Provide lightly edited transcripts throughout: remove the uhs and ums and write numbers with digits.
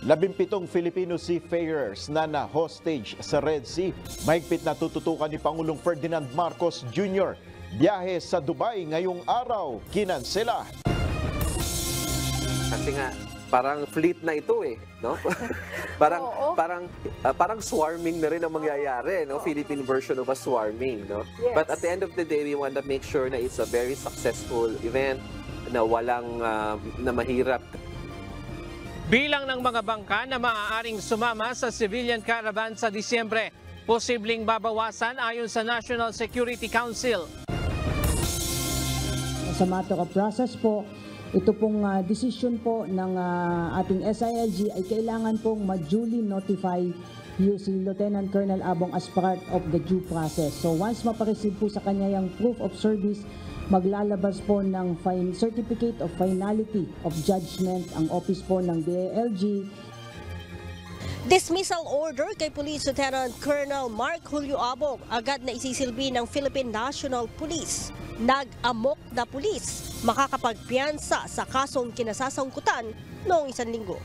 17 Filipino seafarers na na-hostage sa Red Sea. Mahigpit na tututukan ni Pangulong Ferdinand Marcos Jr. Biyahe sa Dubai ngayong araw, kinansela. Kasi nga, parang fleet na ito eh, no? parang swarming na rin ang mangyayari, no? Philippine version of a swarming, no? Yes. But at the end of the day, we want to make sure na it's a very successful event, na walang na mahirap. Bilang ng mga bangka na maaaring sumama sa civilian caravan sa Disyembre, posibleng babawasan ayon sa National Security Council. Sa matter of process po, ito pong decision po ng ating SILG ay kailangan pong ma-duly notify si Lieutenant Colonel Abong as part of the due process. So once mapareceive po sa kanya yung proof of service, maglalabas po ng Certificate of Finality of Judgment ang office po ng DILG. Dismissal order kay Police Lieutenant Colonel Mark Julio Abong agad na isisilbi ng Philippine National Police. Nag-amok na pulis makakapagpiyansa sa kasong kinasasangkutan noong 1 linggo.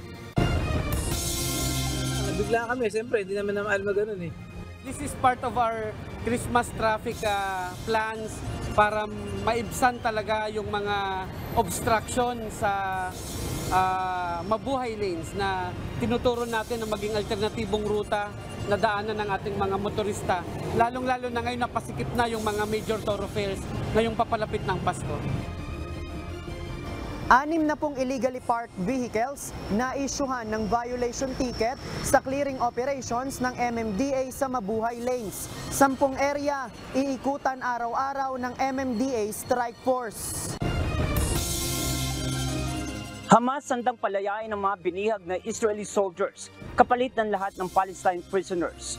Bigla kami, siyempre, hindi naman alam na ganun eh. This is part of our Christmas traffic plans para maibsan talaga yung mga obstruction sa mabuhay lanes na tinuturo natin na maging alternatibong ruta na daanan ng ating mga motorista. Lalong-lalo na ngayon napasikip na yung mga major thoroughfares ngayong papalapit ng Pasko. 6 na pong illegally parked vehicles na isyuhan ng violation ticket sa clearing operations ng MMDA sa mabuhay lanes. 10 area iikutan araw-araw ng MMDA Strike Force. Hamas sandang palayain ang mga binihag na Israeli soldiers kapalit ng lahat ng Palestine prisoners.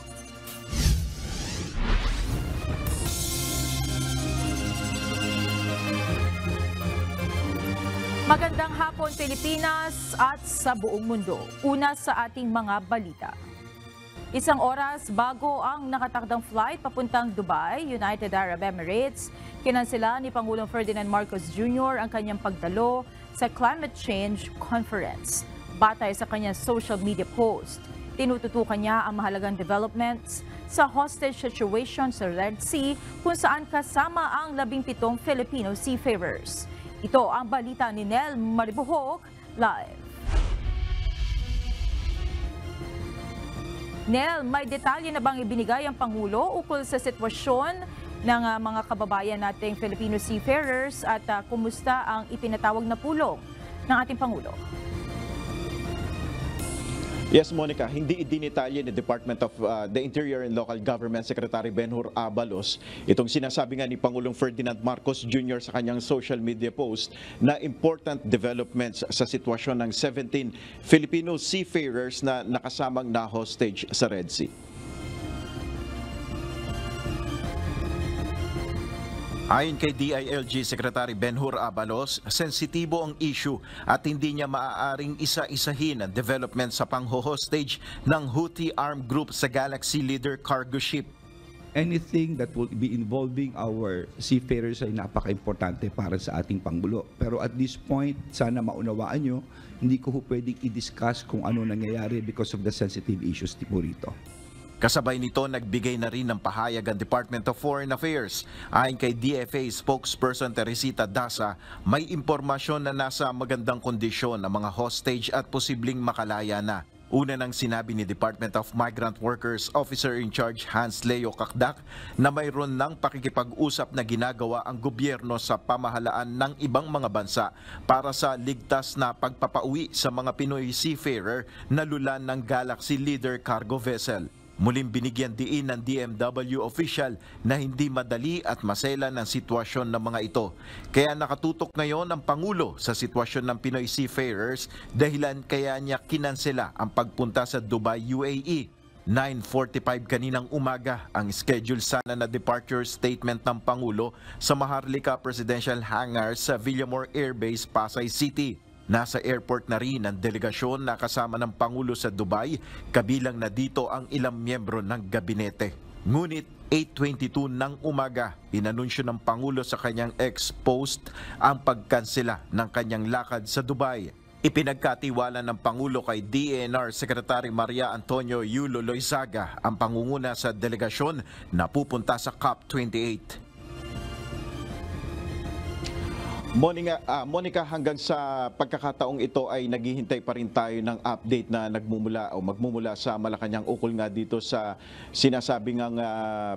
Magandang hapon Pilipinas at sa buong mundo. Una sa ating mga balita. 1 oras bago ang nakatakdang flight papuntang Dubai, United Arab Emirates, kinansela ni Pangulong Ferdinand Marcos Jr. ang kanyang pagdalo sa Climate Change Conference. Batay sa kanyang social media post, tinututukan niya ang mahalagang developments sa hostage situation sa Red Sea kung saan kasama ang 17 Filipino seafarers. Ito ang balita ni Nel Maribuhok, live. Nel, may detalye na bang ibinigay ang Pangulo ukol sa sitwasyon ng mga kababayan nating Filipino seafarers at kumusta ang ipinatawag na pulong ng ating Pangulo? Yes, Monica, hindi idinitalye ni Department of the Interior and Local Government Secretary Benhur Abalos itong sinasabi nga ni Pangulong Ferdinand Marcos Jr. sa kanyang social media post na important developments sa sitwasyon ng 17 Filipino seafarers na nakasamang na-hostage sa Red Sea. Ayon kay DILG Secretary Benhur Abalos, sensitibo ang issue at hindi niya maaaring isa-isahin ang development sa pang-hostage ng Houthi armed group sa Galaxy Leader cargo ship. Anything that will be involving our seafarers ay napaka-importante para sa ating Pangulo. Pero at this point, sana maunawaan nyo, hindi ko pwedeng i-discuss kung ano nangyayari because of the sensitive issues po rito. Kasabay nito, nagbigay na rin ng pahayag ang Department of Foreign Affairs. Ayon kay DFA spokesperson Teresita Daza, may impormasyon na nasa magandang kondisyon ang mga hostage at posibleng makalaya na. Una nang sinabi ni Department of Migrant Workers Officer in Charge Hans Leo Kakdak na mayroon ng pakikipag-usap na ginagawa ang gobyerno sa pamahalaan ng ibang mga bansa para sa ligtas na pagpapauwi sa mga Pinoy seafarer na lulan ng Galaxy Leader cargo vessel. Muling binigyan diin ng DMW official na hindi madali at maselan ang sitwasyon ng mga ito. Kaya nakatutok ngayon ang Pangulo sa sitwasyon ng Pinoy seafarers dahilan kaya niya kinansela ang pagpunta sa Dubai, UAE. 9:45 kaninang umaga ang schedule sana na departure statement ng Pangulo sa Maharlika Presidential Hangar sa Villamor Air Base, Pasay City. Nasa airport na rin ang delegasyon na kasama ng Pangulo sa Dubai, kabilang na dito ang ilang miyembro ng gabinete. Ngunit 8:22 ng umaga, inanunsyo ng Pangulo sa kanyang ex-post ang pagkansela ng kanyang lakad sa Dubai. Ipinagkatiwala ng Pangulo kay DENR Secretary Maria Antonio Yulo Loizaga ang pangunguna sa delegasyon na pupunta sa COP28. Monica, hanggang sa pagkakataong ito ay naghihintay pa rin tayo ng update na magmumula sa Malacanang ukol nga dito sa sinasabing ang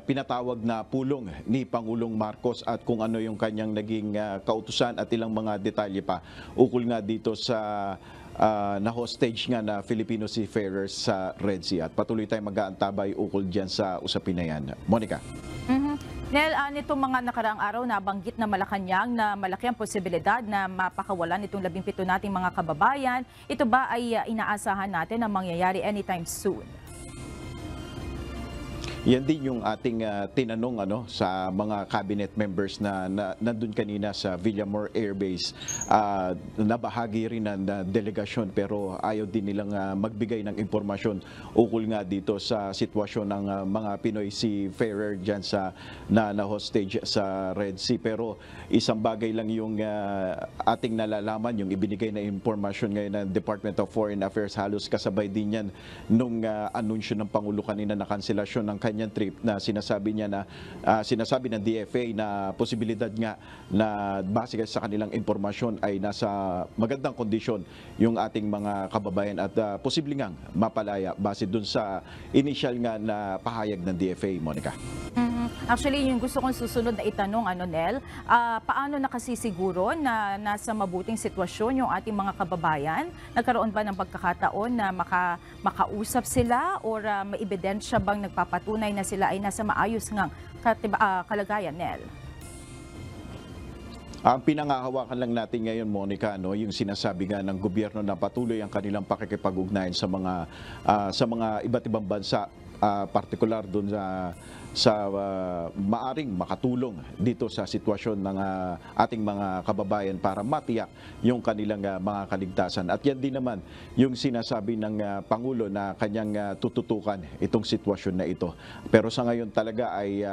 pinatawag na pulong ni Pangulong Marcos at kung ano yung kanyang naging kautusan at ilang mga detalye pa ukol nga dito sa na-hostage nga na Filipino seafarers sa Red Sea. At patuloy tayong mag-aantabay ukol dyan sa usapin na yan. Monica. Nel, nitong mga nakaraang araw nabanggit na Malacanang na malaki ang posibilidad na mapakawalan itong 17 nating mga kababayan. Ito ba ay inaasahan natin na mangyayari anytime soon? Yan din yung ating tinanong sa mga cabinet members na nandun kanina sa Villamor Air Base. Nabahagi rin ng delegasyon pero ayaw din nilang magbigay ng impormasyon ukol nga dito sa sitwasyon ng mga Pinoy seafarer dyan na hostage sa Red Sea. Pero isang bagay lang yung ating nalalaman, yung ibinigay na impormasyon ngayon ng Department of Foreign Affairs, halos kasabay din yan nung anunsyo ng Pangulo kanina na kanselasyon ng kanyang trip na sinasabi niya na sinasabi ng DFA na posibilidad nga na base sa kanilang impormasyon ay nasa magandang kondisyon yung ating mga kababayan at posible ngang mapalaya base dun sa initial nga na pahayag ng DFA, Monica. Actually, yung gusto kong susunod na itanong, Nel, paano nakasisiguro na nasa mabuting sitwasyon yung ating mga kababayan? Nagkaroon ba ng pagkakataon na makausap sila o may ebidensya bang nagpapatunay na sila ay nasa maayos ngang kalagayan, Nel? Ang pinangahawakan lang natin ngayon, Monica, yung sinasabi nga ng gobyerno na patuloy ang kanilang pakikipag-ugnayan sa mga iba't ibang bansa, partikular doon sa maaring makatulong dito sa sitwasyon ng ating mga kababayan para matiyak yung kanilang mga kaligtasan. At yan din naman yung sinasabi ng Pangulo na kanyang tututukan itong sitwasyon na ito. Pero sa ngayon talaga ay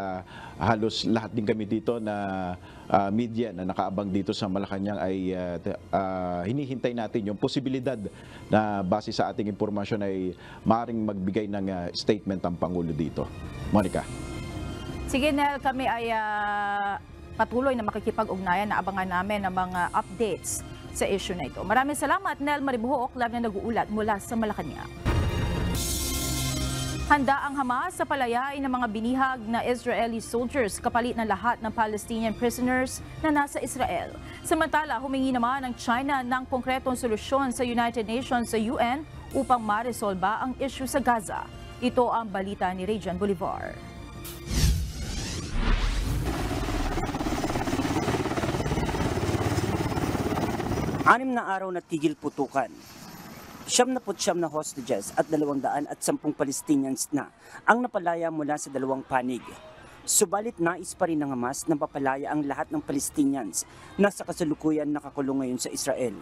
halos lahat din kami dito na media na nakaabang dito sa Malacanang ay hinihintay natin yung posibilidad na base sa ating impormasyon ay maaring magbigay ng statement ang Pangulo dito. Monica. Sige, Nel, kami ay patuloy na makikipag-ugnayan na abangan namin ang mga updates sa issue na ito. Maraming salamat, Nel Maribuhook, live na nag-uulat mula sa Malacanang. Handa ang Hamas sa palayain ng mga binihag na Israeli soldiers kapalit ng lahat ng Palestinian prisoners na nasa Israel. Samantala, humingi naman ang China ng konkretong solusyon sa United Nations sa UN upang maresolba ang issue sa Gaza. Ito ang balita ni Rejan Bolivar. 6 na araw na tigil putukan. 79 na hostages at 210 Palestinians na ang napalaya mula sa dalawang panig. Subalit nais pa rin ng Hamas na papalaya ang lahat ng Palestinians na sa kasalukuyan nakakulong ngayon sa Israel.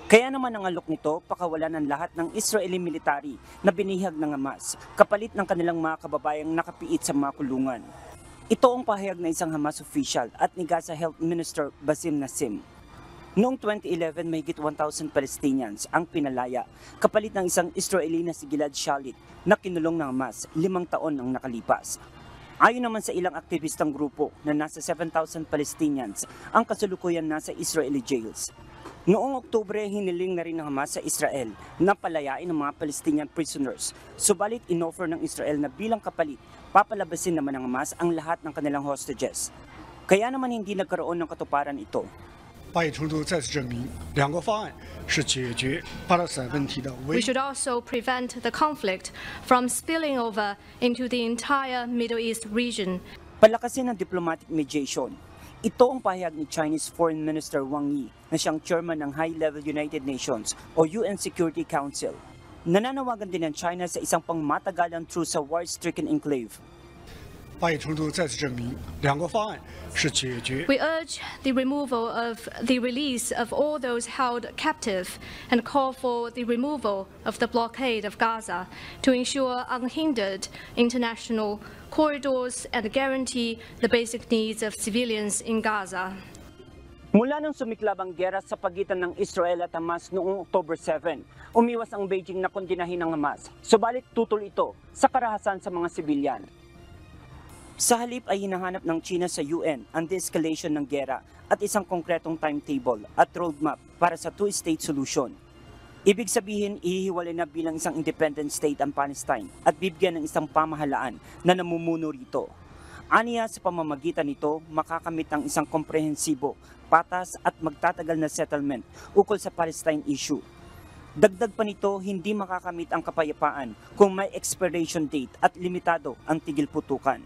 Kaya naman ang alok nito, pakawalan ng lahat ng Israeli military na binihag ng Hamas kapalit ng kanilang mga kababayang nakapiit sa mga kulungan. Ito ang pahayag na isang Hamas official at ni Gaza Health Minister Bassem Nassim. Noong 2011, mahigit 1,000 Palestinians ang pinalaya kapalit ng isang Israeli na si Gilad Shalit na kinulong ng Hamas 5 taon ang nakalipas. Ayon naman sa ilang aktivistang grupo na nasa 7,000 Palestinians ang kasalukuyan nasa Israeli jails. Noong Oktubre, hiniling na rin ng Hamas sa Israel na palayain ang mga Palestinian prisoners. Subalit inoffer ng Israel na bilang kapalit, papalabasin naman ng Hamas ang lahat ng kanilang hostages. Kaya naman hindi nagkaroon ng katuparan ito. 巴以冲突再次证明，两个方案是解决巴勒斯坦问题的唯一。 We should also prevent the conflict from spilling over into the entire Middle East region. Palakasin ang diplomatic mediation. Ito ang pahayag ni Chinese Foreign Minister Wang Yi na siyang chairman ng High-Level United Nations o UN Security Council. Nananawagan din ng China sa isang pangmatagalang truce sa war-stricken enclave. 巴以冲突再次证明，两个方案是解决。 We urge the removal of the release of all those held captive and call for the removal of the blockade of Gaza to ensure unhindered international corridors and guarantee the basic needs of civilians in Gaza. Mula nang sumiklab ang giyera sa pagitan ng Israel at Hamas noong October 7, umiwas ang Beijing na kondinahin ng Hamas, subalit tutol ito sa karahasan sa mga sibilyan. Sa halip ay hinahanap ng China sa UN ang de-escalation ng giyera at isang konkretong timetable at roadmap para sa two-state solution. Ibig sabihin, ihihiwalay na bilang isang independent state ang Palestine at bibigyan ng isang pamahalaan na namumuno rito. Aniya sa pamamagitan nito, makakamit ang isang komprehensibo, patas at magtatagal na settlement ukol sa Palestine issue. Dagdag pa nito, hindi makakamit ang kapayapaan kung may expiration date at limitado ang tigil putukan.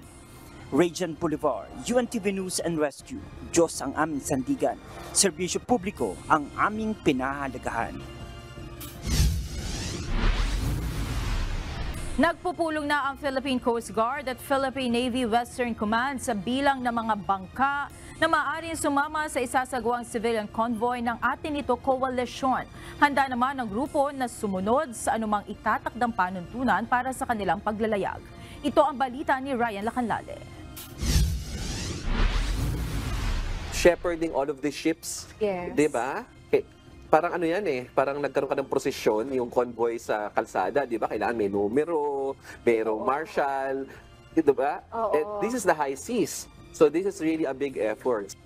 Region Boulevard, UNTV News and Rescue, Diyos ang aming sandigan, serbisyo publiko ang aming pinahalagahan. Nagpupulong na ang Philippine Coast Guard at Philippine Navy Western Command sa bilang ng mga bangka na maaaring sumama sa isasagawang civilian convoy ng atin ito koalisyon. Handa naman ang grupo na sumunod sa anumang itatakdang panuntunan para sa kanilang paglalayag. Ito ang balita ni Ryan Lacanlale. Shepherding all of the ships, Yes. 'di ba? Parang ano yan parang nagkaroon ka ng prosesyon, yung convoy sa kalsada, di ba? Kailangan may numero, mayroong marshal, di ba? This is the high seas. So this is really a big effort.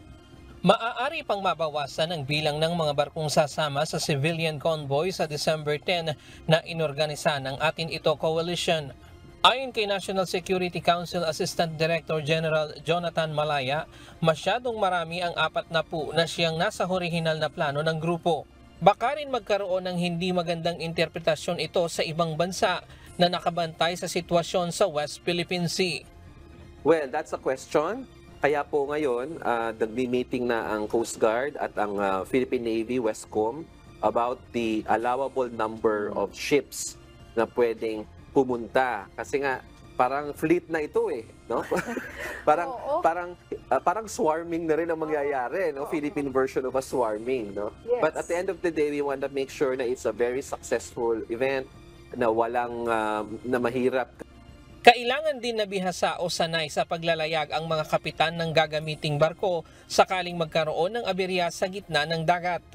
Maaari pang mabawasan ang bilang ng mga barkong sasama sa civilian convoy sa December 10 na inorganisa ng atin ito coalition. Ayon kay National Security Council Assistant Director General Jonathan Malaya, masyadong marami ang 40 na siyang nasa orihinal na plano ng grupo. Baka rin magkaroon ng hindi magandang interpretasyon ito sa ibang bansa na nakabantay sa sitwasyon sa West Philippine Sea. Well, that's a question. Kaya po ngayon, nagmi-meeting na ang Coast Guard at ang Philippine Navy, Westcom, about the allowable number of ships na pwedeng pumunta. Kasi nga, parang fleet na ito no? parang swarming na rin ang mangyayari, no? Philippine version of a swarming, no? Yes. But at the end of the day, we want to make sure na it's a very successful event, na walang na mahirap. Kailangan din na bihasa o sanay sa paglalayag ang mga kapitan ng gagamiting barko sakaling magkaroon ng aberya sa gitna ng dagat.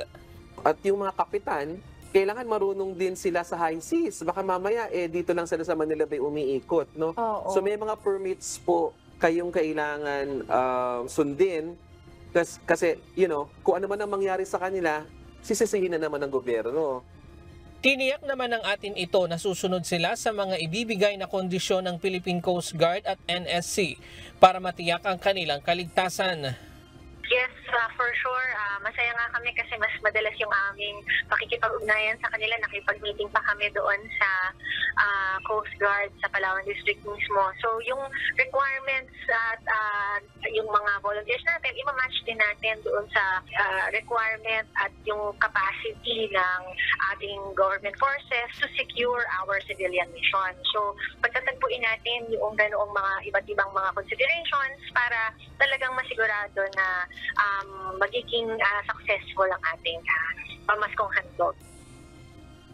At yung mga kapitan, kailangan marunong din sila sa high seas. Baka mamaya, dito lang sila sa Manila Bay umiikot, no? So may mga permits po kayong kailangan sundin. Kasi, kung ano man ang mangyari sa kanila, sisisihin na naman ng gobyerno. Tiniyak naman ng atin ito na susunod sila sa mga ibibigay na kondisyon ng Philippine Coast Guard at NSC para matiyak ang kanilang kaligtasan. Yes, for sure. Masaya nga kami kasi mas madalas yung aming makikipag-ugnayan sa kanila. Nakipag-meeting pa kami doon sa Coast Guard sa Palawan District mismo. So yung requirements at yung mga volunteers natin, i-match din natin doon sa requirement at yung capacity ng ating government forces to secure our civilian mission. So pagtatagpuin natin yung ganoong mga iba't ibang mga considerations para talagang masigurado na magiging successful ang ating pamaskong handog.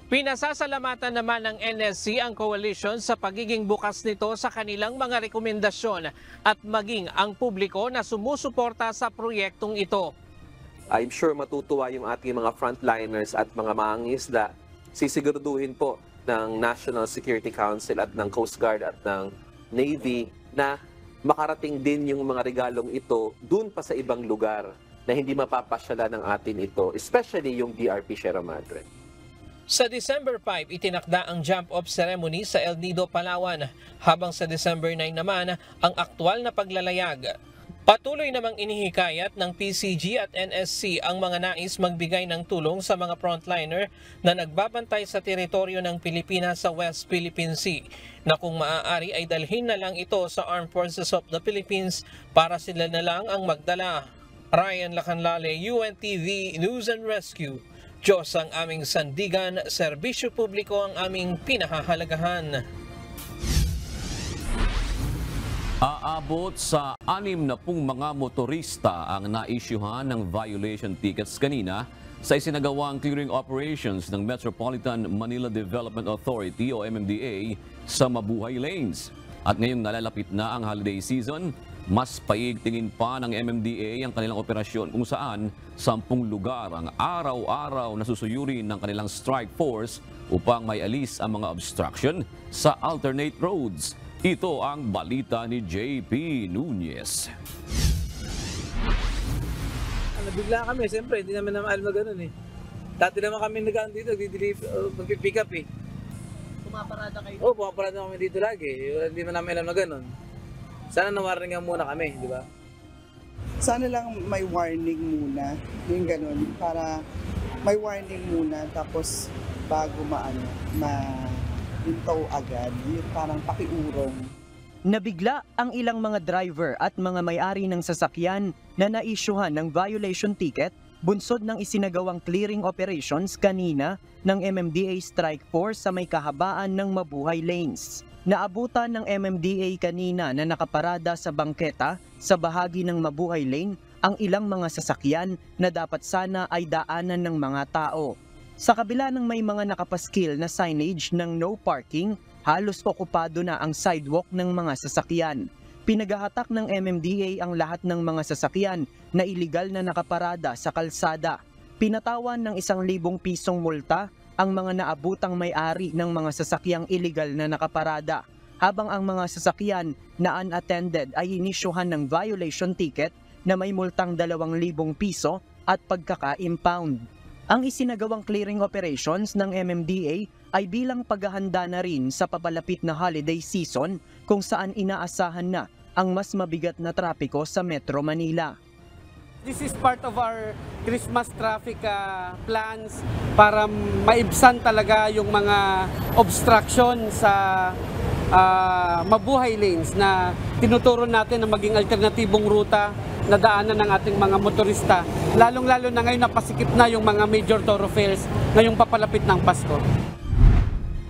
Pinasasalamatan naman ng NSC ang coalition sa pagiging bukas nito sa kanilang mga rekomendasyon at maging ang publiko na sumusuporta sa proyektong ito. I'm sure matutuwa yung ating mga frontliners at mga mangingisda. Sisiguraduhin po ng National Security Council at ng Coast Guard at ng Navy na makarating din yung mga regalong ito dun pa sa ibang lugar na hindi mapapasyalan ng atin ito, especially yung DRP Sierra Madre. Sa December 5, itinakda ang jump-off ceremony sa El Nido, Palawan, habang sa December 9 naman ang aktwal na paglalayag. Patuloy namang inihikayat ng PCG at NSC ang mga nais magbigay ng tulong sa mga frontliner na nagbabantay sa teritoryo ng Pilipinas sa West Philippine Sea, na kung maaari ay dalhin na lang ito sa Armed Forces of the Philippines para sila na lang ang magdala. Ryan Lacanlale, UNTV News and Rescue. Diyos ang aming sandigan, serbisyo publiko ang aming pinahahalagahan. Aabot sa 60 mga motorista ang naisyuhan ng violation tickets kanina sa isinagawang clearing operations ng Metropolitan Manila Development Authority o MMDA sa Mabuhay Lanes. At ngayong nalalapit na ang holiday season, mas paigtingin pa ng MMDA ang kanilang operasyon kung saan 10 lugar ang araw-araw na susuyurin ng kanilang strike force upang may alis ang mga obstruction sa alternate roads. Ito ang balita ni JP Nunez. Nabigla kami, siyempre, hindi naman alam na gano'n eh. Dati naman kami nag-ano dito, mag-pick up eh. Pumaparada kayo? Oo, pumaparada kami dito lagi. Hindi man namin alam na gano'n. Sana na-warningan muna kami, di ba? Sana lang may warning muna, yung gano'n, para may warning muna tapos bago ma-intow agad, yung parang pakiurong. Nabigla ang ilang mga driver at mga may-ari ng sasakyan na naisyuhan ng violation ticket bunsod ng isinagawang clearing operations kanina ng MMDA Strike Force sa may kahabaan ng Mabuhay Lanes. Naabutan ng MMDA kanina na nakaparada sa bangketa sa bahagi ng Mabuhay Lane ang ilang mga sasakyan na dapat sana ay daanan ng mga tao. Sa kabila ng may mga nakapaskil na signage ng no parking, halos okupado na ang sidewalk ng mga sasakyan. Pinagahatak ng MMDA ang lahat ng mga sasakyan na iligal na nakaparada sa kalsada. Pinatawan ng 1,000 pisong multa ang mga naabutang may-ari ng mga sasakyang iligal na nakaparada, habang ang mga sasakyan na unattended ay inisyuhan ng violation ticket na may multang 2,000 piso at pagkaka-impound. Ang isinagawang clearing operations ng MMDA ay bilang paghahanda na rin sa papalapit na holiday season kung saan inaasahan na ang mas mabigat na trapiko sa Metro Manila. This is part of our Christmas traffic plans para maibsan talaga yung mga obstruction sa Mabuhay Lanes na tinuturo natin na maging alternatibong ruta na daanan ng ating mga motorista. Lalong-lalo na ngayon napasikip na yung mga major thoroughfares ngayong papalapit ng Pasko.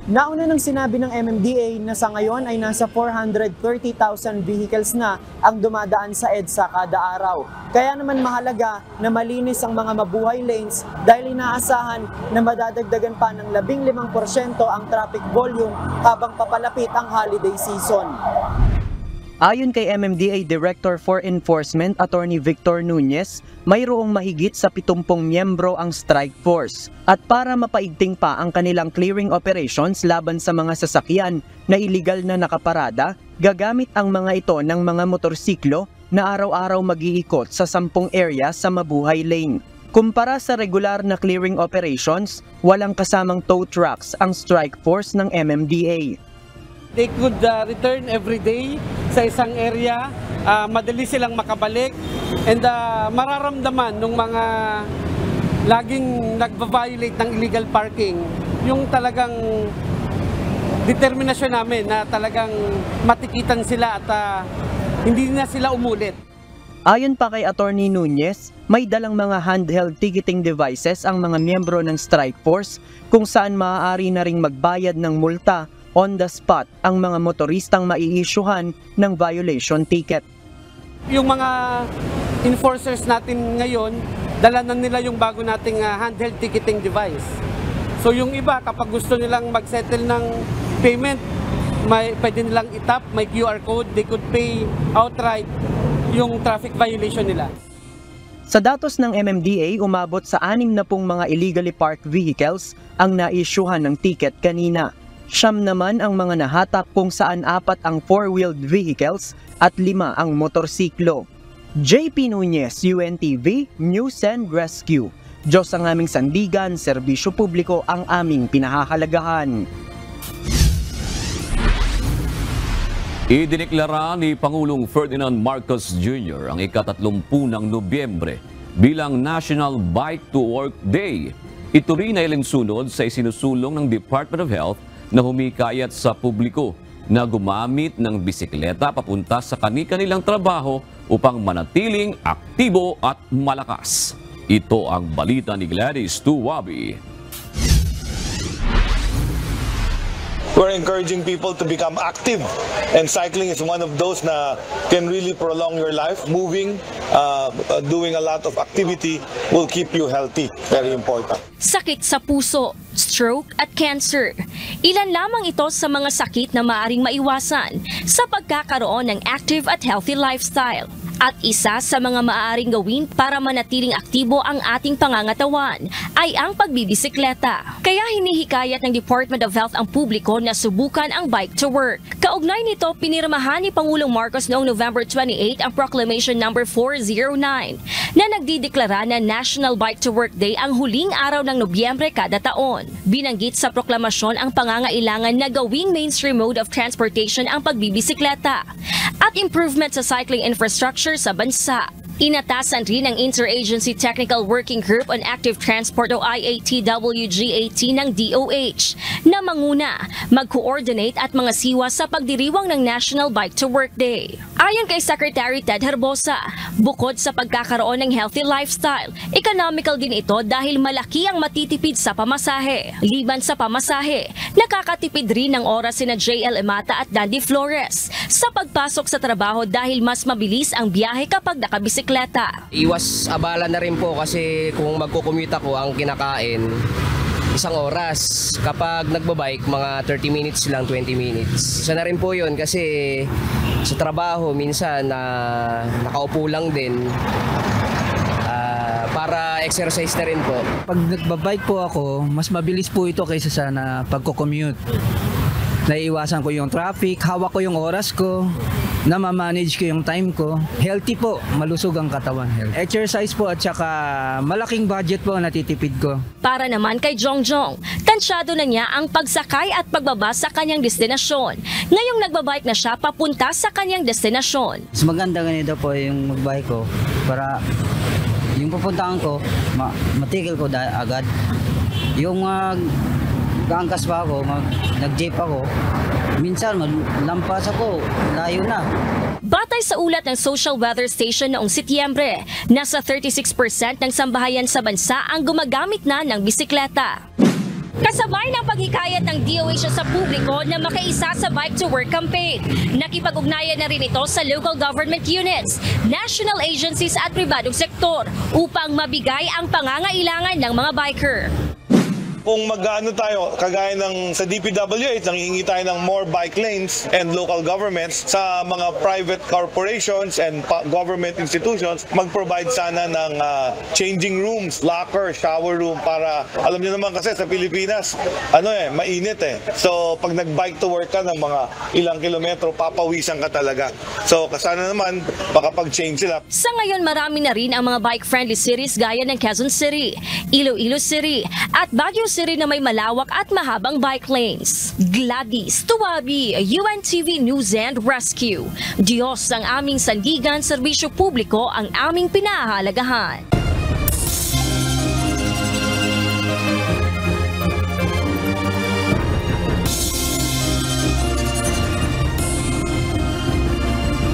Nauna nang sinabi ng MMDA na sa ngayon ay nasa 430,000 vehicles na ang dumadaan sa EDSA kada araw. Kaya naman mahalaga na malinis ang mga Mabuhay Lanes dahil inaasahan na madadagdagan pa ng 15% ang traffic volume habang papalapit ang holiday season. Ayon kay MMDA Director for Enforcement Attorney Victor Nunez, mayroong mahigit sa 70 miyembro ang strike force. At para mapaigting pa ang kanilang clearing operations laban sa mga sasakyan na iligal na nakaparada, gagamit ang mga ito ng mga motorsiklo na araw-araw mag-iikot sa 10 area sa Mabuhay Lane. Kumpara sa regular na clearing operations, walang kasamang tow trucks ang strike force ng MMDA. They could return every day sa isang area, madali silang makabalik, and mararamdaman ng mga laging nagva-violate ng illegal parking, yung talagang determinasyon namin na talagang matikitan sila at hindi na sila umulit. Ayon pa kay Attorney Nunez, may dalang mga handheld ticketing devices ang mga miyembro ng strike force kung saan maaari na ring magbayad ng multa on the spot ang mga motoristang maiisyuhan ng violation ticket. Yung mga enforcers natin ngayon, dala na nila yung bago nating handheld ticketing device. So yung iba, kapag gusto nilang mag-settle ng payment, pwede nilang itap, may QR code, they could pay outright yung traffic violation nila. Sa datos ng MMDA, umabot sa 60 mga illegally parked vehicles ang naisyuhan ng ticket kanina. 9 naman ang mga nahatak kung saan 4 ang 4-wheeled vehicles at 5 ang motorsiklo. JP Nunez, UNTV, News and Rescue. Diyos ang aming sandigan, serbisyo publiko ang aming pinahahalagahan. Idineklara ni Pangulong Ferdinand Marcos Jr. ang ika-30 ng Nobyembre bilang National Bike to Work Day. Ito rin ay alinsunod sa isinusulong ng Department of Health na humikayat sa publiko na gumamit ng bisikleta papunta sa kani-kanilang trabaho upang manatiling aktibo at malakas. Ito ang balita ni Gladys Tuwabi. we're encouraging people to become active, and cycling is one of those na can really prolong your life. Moving, doing a lot of activity will keep you healthy. Very important. Sakit sa puso, stroke at cancer. Ilan lamang ito sa mga sakit na maaring maiwasan sa pagkakaroon ng active at healthy lifestyle. At isa sa mga maaaring gawin para manatiling aktibo ang ating pangangatawan ay ang pagbibisikleta. Kaya hinihikayat ng Department of Health ang publiko na subukan ang bike to work. Kaugnay nito, pinirmahan ni Pangulong Marcos noong November 28 ang Proclamation No. 409 na nagdideklara na National Bike to Work Day ang huling araw ng Nobyembre kada taon. Binanggit sa proklamasyon ang pangangailangan na gawing mainstream mode of transportation ang pagbibisikleta at improvement sa cycling infrastructure sa bansa. Inatasan rin ng Interagency Technical Working Group on Active Transport o IATWGAT ng DOH na manguna, mag-coordinate at mga siwa sa pagdiriwang ng National Bike to Work Day. Ayon kay Secretary Ted Herbosa, bukod sa pagkakaroon ng healthy lifestyle, economical din ito dahil malaki ang matitipid sa pamasahe. Liban sa pamasahe, nakakatipid rin ng oras sina JL Emata at Dandy Flores sa pagpasok sa trabaho dahil mas mabilis ang biyahe kapag nakabisikleta. Iwas abala na rin po kasi kung magkukommute ako, ang kinakain 1 oras. Kapag nagbabike, mga 30 minutes lang, 20 minutes. Isa na rin po yun kasi sa trabaho minsan nakaupo lang din. Para exercise na rin po. Pag nagbabike po ako, mas mabilis po ito kaysa sa pagko-commute. Naiiwasan ko yung traffic, hawak ko yung oras ko, namamanage ko yung time ko. Healthy po, malusog ang katawan. Exercise po at saka malaking budget po ang natitipid ko. Para naman kay Jongjong, tansyado na niya ang pagsakay at pagbaba sa kanyang destinasyon. Ngayong nagbabike na siya papunta sa kanyang destinasyon. Mas maganda ganito po yung magbike ko para yung pupuntahan ko, matigil ko agad. Yung gangkas pa ako, nag-jeep ako, minsan lampas ako, layo na. Batay sa ulat ng Social Weather Station noong Setyembre, nasa 36% ng sambahayan sa bansa ang gumagamit na ng bisikleta. Kasabay ng paghikayat ng DOH sa publiko na makaisa sa Bike to Work campaign. Nakipag-ugnayan na rin ito sa local government units, national agencies at pribadong sektor upang mabigay ang pangangailangan ng mga biker. Kung mag-ano tayo, kagaya ng sa DPWH, nangihingi tayo ng more bike lanes and local governments sa mga private corporations and government institutions, mag-provide sana ng changing rooms, locker, shower room para, alam niyo naman kasi sa Pilipinas, mainit eh. So pag nag-bike to work ka ng mga ilang kilometro, papawisan ka talaga. So kasana naman, makapag-change sila. Sa ngayon, marami na rin ang mga bike-friendly cities gaya ng Quezon City, Iloilo City at Baguio City na may malawak at mahabang bike lanes. Gladys Tuwabi, UNTV News and Rescue. Diyos ang aming sandigan, serbisyo publiko ang aming pinahahalagahan.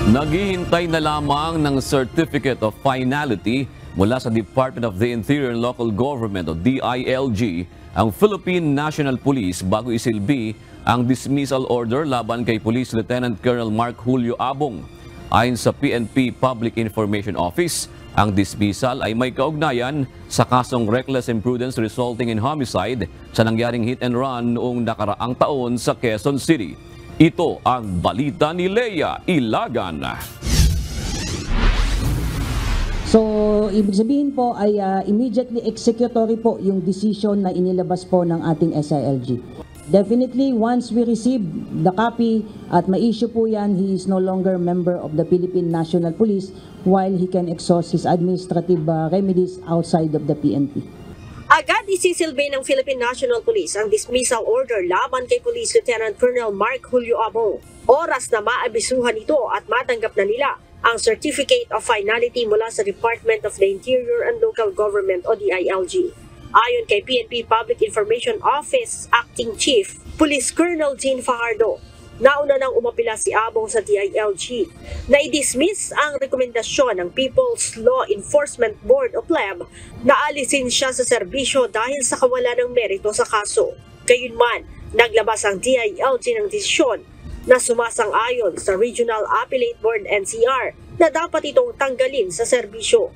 Naghihintay na lamang ng Certificate of Finality mula sa Department of the Interior and Local Government o DILG ang Philippine National Police bago isilbi ang dismissal order laban kay Police Lieutenant Colonel Mark Julio Abong. Ayon sa PNP Public Information Office, ang dismissal ay may kaugnayan sa kasong reckless imprudence resulting in homicide sa nangyaring hit and run noong nakaraang taon sa Quezon City. Ito ang balita ni Leia Ilagan. So, ibig sabihin po ay immediately executory po yung decision na inilabas po ng ating SILG. Definitely, once we receive the copy at ma-issue po yan, he is no longer member of the Philippine National Police while he can exhaust his administrative remedies outside of the PNP. Agad isisilbi ng Philippine National Police ang dismissal order laban kay Police Lieutenant Colonel Mark Julio Abong. Oras na maabisuhan ito at matanggap na nila ang Certificate of Finality mula sa Department of the Interior and Local Government o DILG. Ayon kay PNP Public Information Office Acting Chief, Police Colonel Jean Fajardo, nauna nang umapila si Abong sa DILG na i-dismiss ang rekomendasyon ng People's Law Enforcement Board o PLEB na alisin siya sa serbisyo dahil sa kawalan ng merito sa kaso. Gayunman, Naglabas ang DILG ng desisyon na sumasang-ayon sa Regional Appellate Board NCR na dapat itong tanggalin sa serbisyo.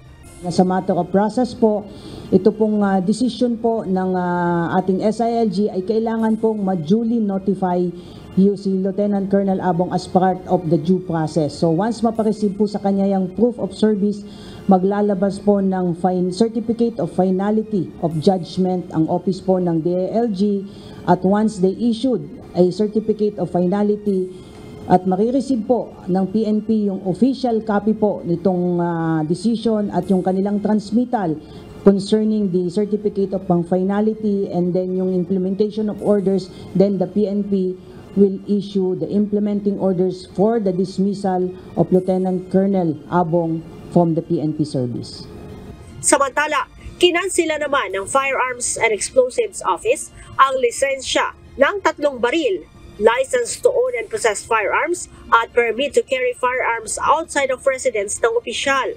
Sa matter of process po, ito pong decision po ng ating SILG ay kailangan pong ma-duly notify si Lieutenant Colonel Abong as part of the due process. So once mapareceive po sa kanya yung proof of service, maglalabas po ng certificate of finality of judgment ang office po ng DILG, at once they issued a certificate of finality at marireceive po ng PNP yung official copy po nitong decision at yung kanilang transmittal concerning the certificate of finality and then yung implementation of orders, then the PNP will issue the implementing orders for the dismissal of Lieutenant Colonel Abong from the PNP service. Samantala, kinansela naman ng Firearms and Explosives Office ang lisensya ng 3 baril, license to own and possess firearms at permit to carry firearms outside of residence ng opisyal.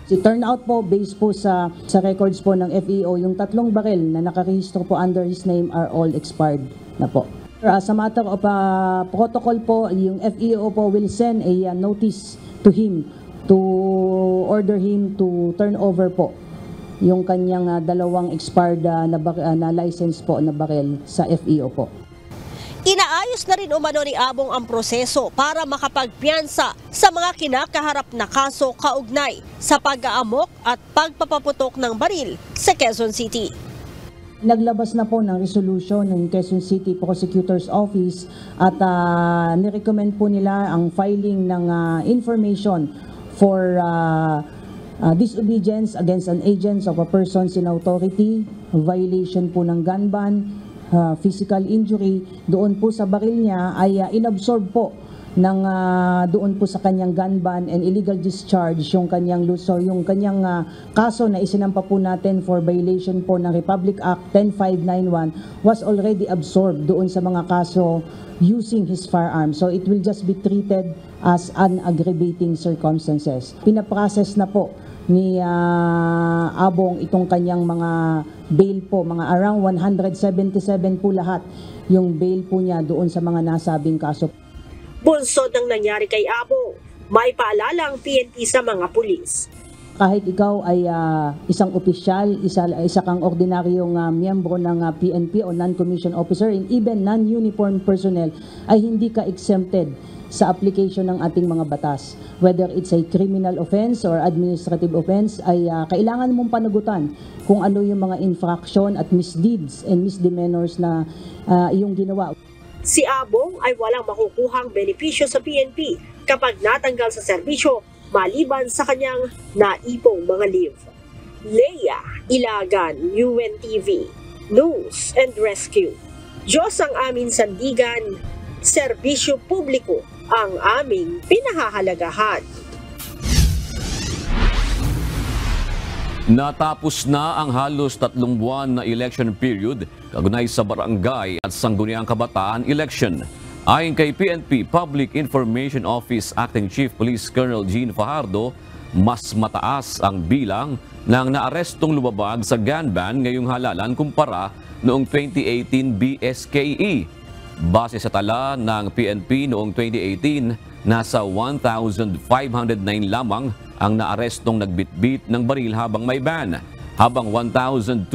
Si turnout po, based po sa records po ng FEO, yung 3 baril na nakarehistro po under his name are all expired na po. Sa matter of protocol po, yung FEO po will send a notice to him to order him to turn over po yung kanyang 2 expired na license po na baril sa FEO po. Inaayos na rin umano ni Abong ang proseso para makapagpiyansa sa mga kinakaharap na kaso kaugnay sa pag-aamok at pagpapaputok ng baril sa Quezon City. Naglabas na po ng resolution ng Quezon City Prosecutor's Office at nirecommend po nila ang filing ng information for disobedience against an agent of a persons in authority, violation po ng gun ban, physical injury. Doon po sa baril niya ay inabsorb po ng doon po sa kanyang gun ban and illegal discharge yung kanyang luso, yung kanyang kaso na isinampa po natin for violation po ng Republic Act 10591 was already absorbed doon sa mga kaso using his firearm. So it will just be treated as an aggravating circumstances. Pinaprocess na po ni Abong itong kanyang mga bail po, mga around 177 po lahat yung bail po niya doon sa mga nasabing kaso. Bunsod ng nangyari kay Abong, may paalala ang PNP sa mga pulis. Kahit ikaw ay isang opisyal, isa kang ordinaryong miyembro ng PNP o non-commissioned officer and even non-uniformed personnel, ay hindi ka exempted sa application ng ating mga batas. Whether it's a criminal offense or administrative offense, ay kailangan mong panagutan kung ano yung mga infraction at misdeeds and misdemeanors na iyong ginawa. Si Abong ay walang makukuhang benepisyo sa PNP kapag natanggal sa serbisyo maliban sa kanyang naipong mga leave. Leia Ilagan, UNTV, News and Rescue. Diyos ang aming sandigan, serbisyo publiko ang aming pinahahalagahan. Natapos na ang halos 3 buwan na election period kaugnay sa barangay at sangguniang kabataan election. Ayon kay PNP Public Information Office Acting Chief Police Colonel Gene Fajardo, mas mataas ang bilang ng naarestong lumabag sa gun ban ngayong halalan kumpara noong 2018 BSKE. Base sa tala ng PNP noong 2018, nasa 1,509 lamang ang naarestong nagbitbit ng baril habang may ban, habang 1,298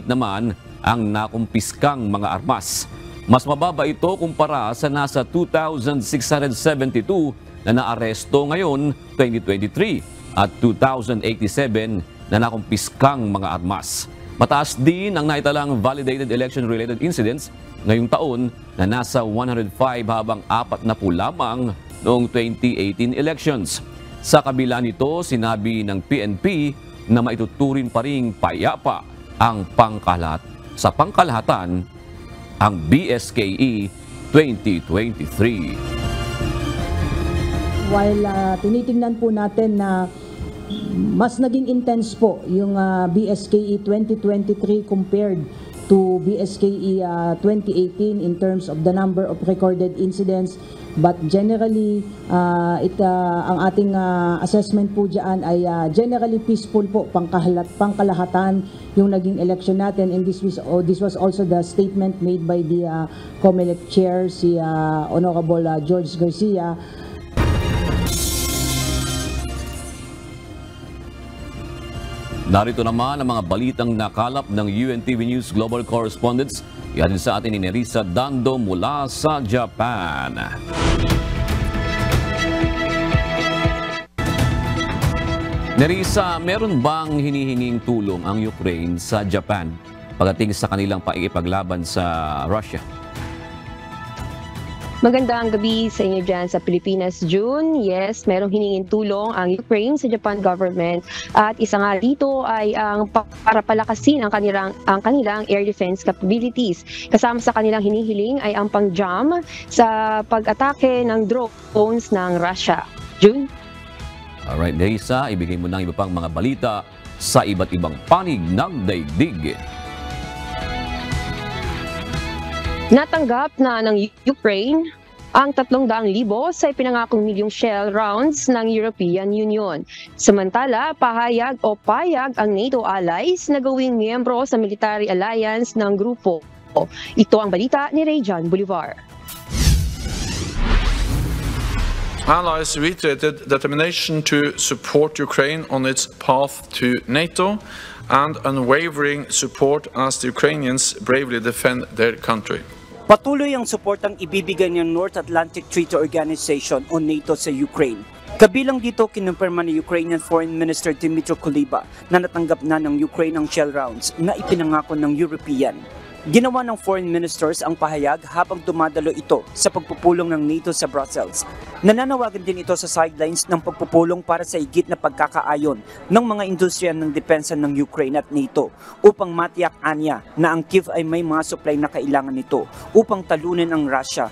naman ang nakumpiskang mga armas. Mas mababa ito kumpara sa nasa 2,672 na naaresto ngayon 2023 at 2,087 na nakumpiskang mga armas. Mataas din ang naitalang validated election-related incidents ngayong taon na nasa 105 habang 40 lamang noong 2018 elections. Sa kabila nito, sinabi ng PNP na maituturin pa ring payapa ang sa pangkalahatan ang BSKE 2023. While tinitingnan po natin na mas naging intense po yung BSKE 2023 compared to BSKE 2018 in terms of the number of recorded incidents. But generally, ang ating assessment po dyan ay generally peaceful po, pangkalahatan yung naging election natin. And this was also the statement made by the COMELEC chair, si Honorable George Garcia. Narito naman ang mga balitang nakalap ng UNTV News Global Correspondents. Yan sa atin ni Nerissa Dando mula sa Japan. Nerissa, meron bang hinihinging tulong ang Ukraine sa Japan pagdating sa kanilang paikipaglaban sa Russia? Magandang gabi sa inyo dyan sa Pilipinas, June. Yes, merong hiningin tulong ang Ukraine sa Japan government at isa nga dito ay ang para palakasin ang kanilang air defense capabilities. Kasama sa kanilang hinihiling ay ang pang-jam sa pag-atake ng drones ng Russia. June? Alright, Nerissa, ibigay mo ng iba pang mga balita sa iba't ibang panig ng daigdig. Natanggap na ng Ukraine ang 300,000 sa ipinangakong milyong shell rounds ng European Union. Samantala, payag ang NATO allies na gawing miyembro sa military alliance ng grupo. Ito ang balita ni Rayjan Bolivar. Allies reiterated determination to support Ukraine on its path to NATO and unwavering support as the Ukrainians bravely defend their country. Patuloy ang suportang ibibigay ng North Atlantic Treaty Organization o NATO sa Ukraine. Kabilang dito, kinumpirma ni Ukrainian Foreign Minister Dmytro Kuleba na natanggap na ng Ukraine ang shell rounds na ipinangako ng European. Ginawa ng foreign ministers ang pahayag habang dumadalo ito sa pagpupulong ng NATO sa Brussels. Nananawagan din ito sa sidelines ng pagpupulong para sa higit na pagkakaayon ng mga industriya ng depensa ng Ukraine at NATO upang matiyak anya na ang Kyiv ay may mga supply na kailangan nito upang talunin ang Russia.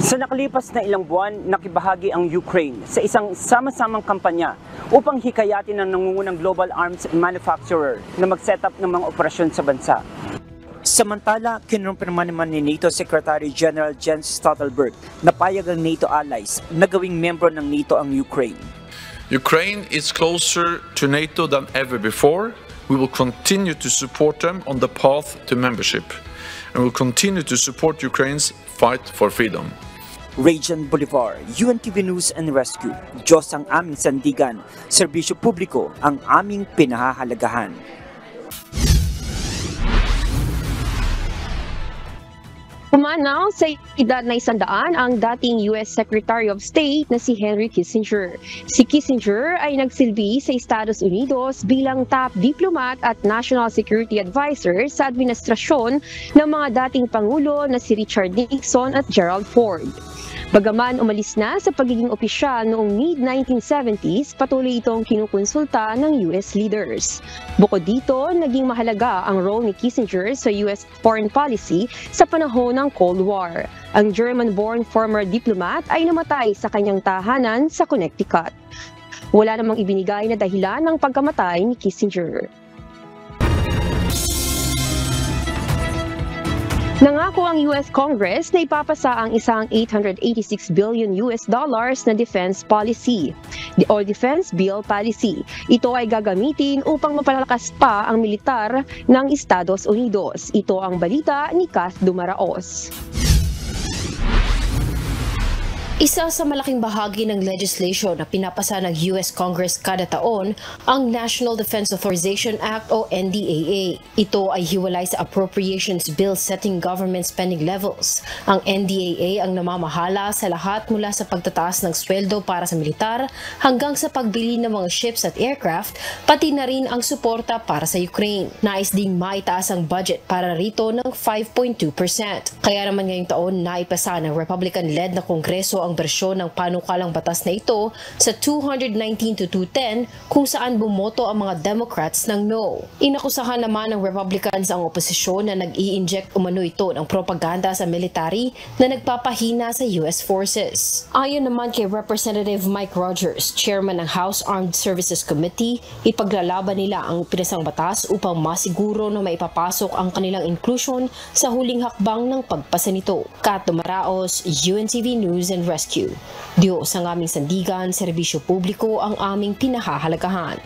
Sa nakalipas na ilang buwan, nakibahagi ang Ukraine sa isang sama-samang kampanya upang hikayatin ang nangungunang global arms manufacturer na mag-set up ng mga operasyon sa bansa. Samantala, kinumpirma naman ni NATO Secretary General Jens Stoltenberg na payag ang NATO allies na gawing membro ng NATO ang Ukraine. Ukraine is closer to NATO than ever before. We will continue to support them on the path to membership and will continue to support Ukraine's fight for freedom. Rayjan Bolivar, UNTV News and Rescue. Diyos ang aming sandigan, serbisyo publiko ang aming pinahahalagahan. Pumanaw sa edad na 100 ang dating US Secretary of State na si Henry Kissinger. Si Kissinger ay nagsilbi sa Estados Unidos bilang top diplomat at national security advisor sa administrasyon ng mga dating Pangulo na si Richard Nixon at Gerald Ford. Bagaman umalis na sa pagiging opisyal noong mid-1970s, patuloy itong kinukonsulta ng US leaders. Bukod dito, naging mahalaga ang role ni Kissinger sa US foreign policy sa panahon ng Cold War. Ang German-born former diplomat ay namatay sa kanyang tahanan sa Connecticut. Wala namang ibinigay na dahilan ng pagkamatay ni Kissinger. Nangako ang US Congress na ipapasa ang isang $886 billion na defense policy o defense bill policy. Ito ay gagamitin upang mapalakas pa ang militar ng Estados Unidos. Ito ang balita ni Kath Dumaraos. Isa sa malaking bahagi ng legislation na pinapasa ng US Congress kada taon ang National Defense Authorization Act o NDAA. Ito ay hiwalay sa appropriations bill setting government spending levels. Ang NDAA ang namamahala sa lahat mula sa pagtataas ng sweldo para sa militar hanggang sa pagbili ng mga ships at aircraft, pati na rin ang suporta para sa Ukraine. Nais ding maitaas ang budget para rito ng 5.2%. Kaya naman ngayong taon naipasa ng Republican-led na Kongreso ang ang bersyon ng panukalang batas na ito sa 219 to 210 kung saan bumoto ang mga Democrats ng no. Inakusahan naman ng Republicans ang oposisyon na nag-i-inject umano ito ng propaganda sa military na nagpapahina sa US forces. Ayon naman kay Representative Mike Rogers, chairman ng House Armed Services Committee, ipaglalaban nila ang pinasang batas upang masiguro na maipapasok ang kanilang inclusion sa huling hakbang ng pagpasa nito. Kat Dumaraos, UNTV News and Rescue. Diyos ang aming sandigan, serbisyo publiko ang aming pinahahalagahan.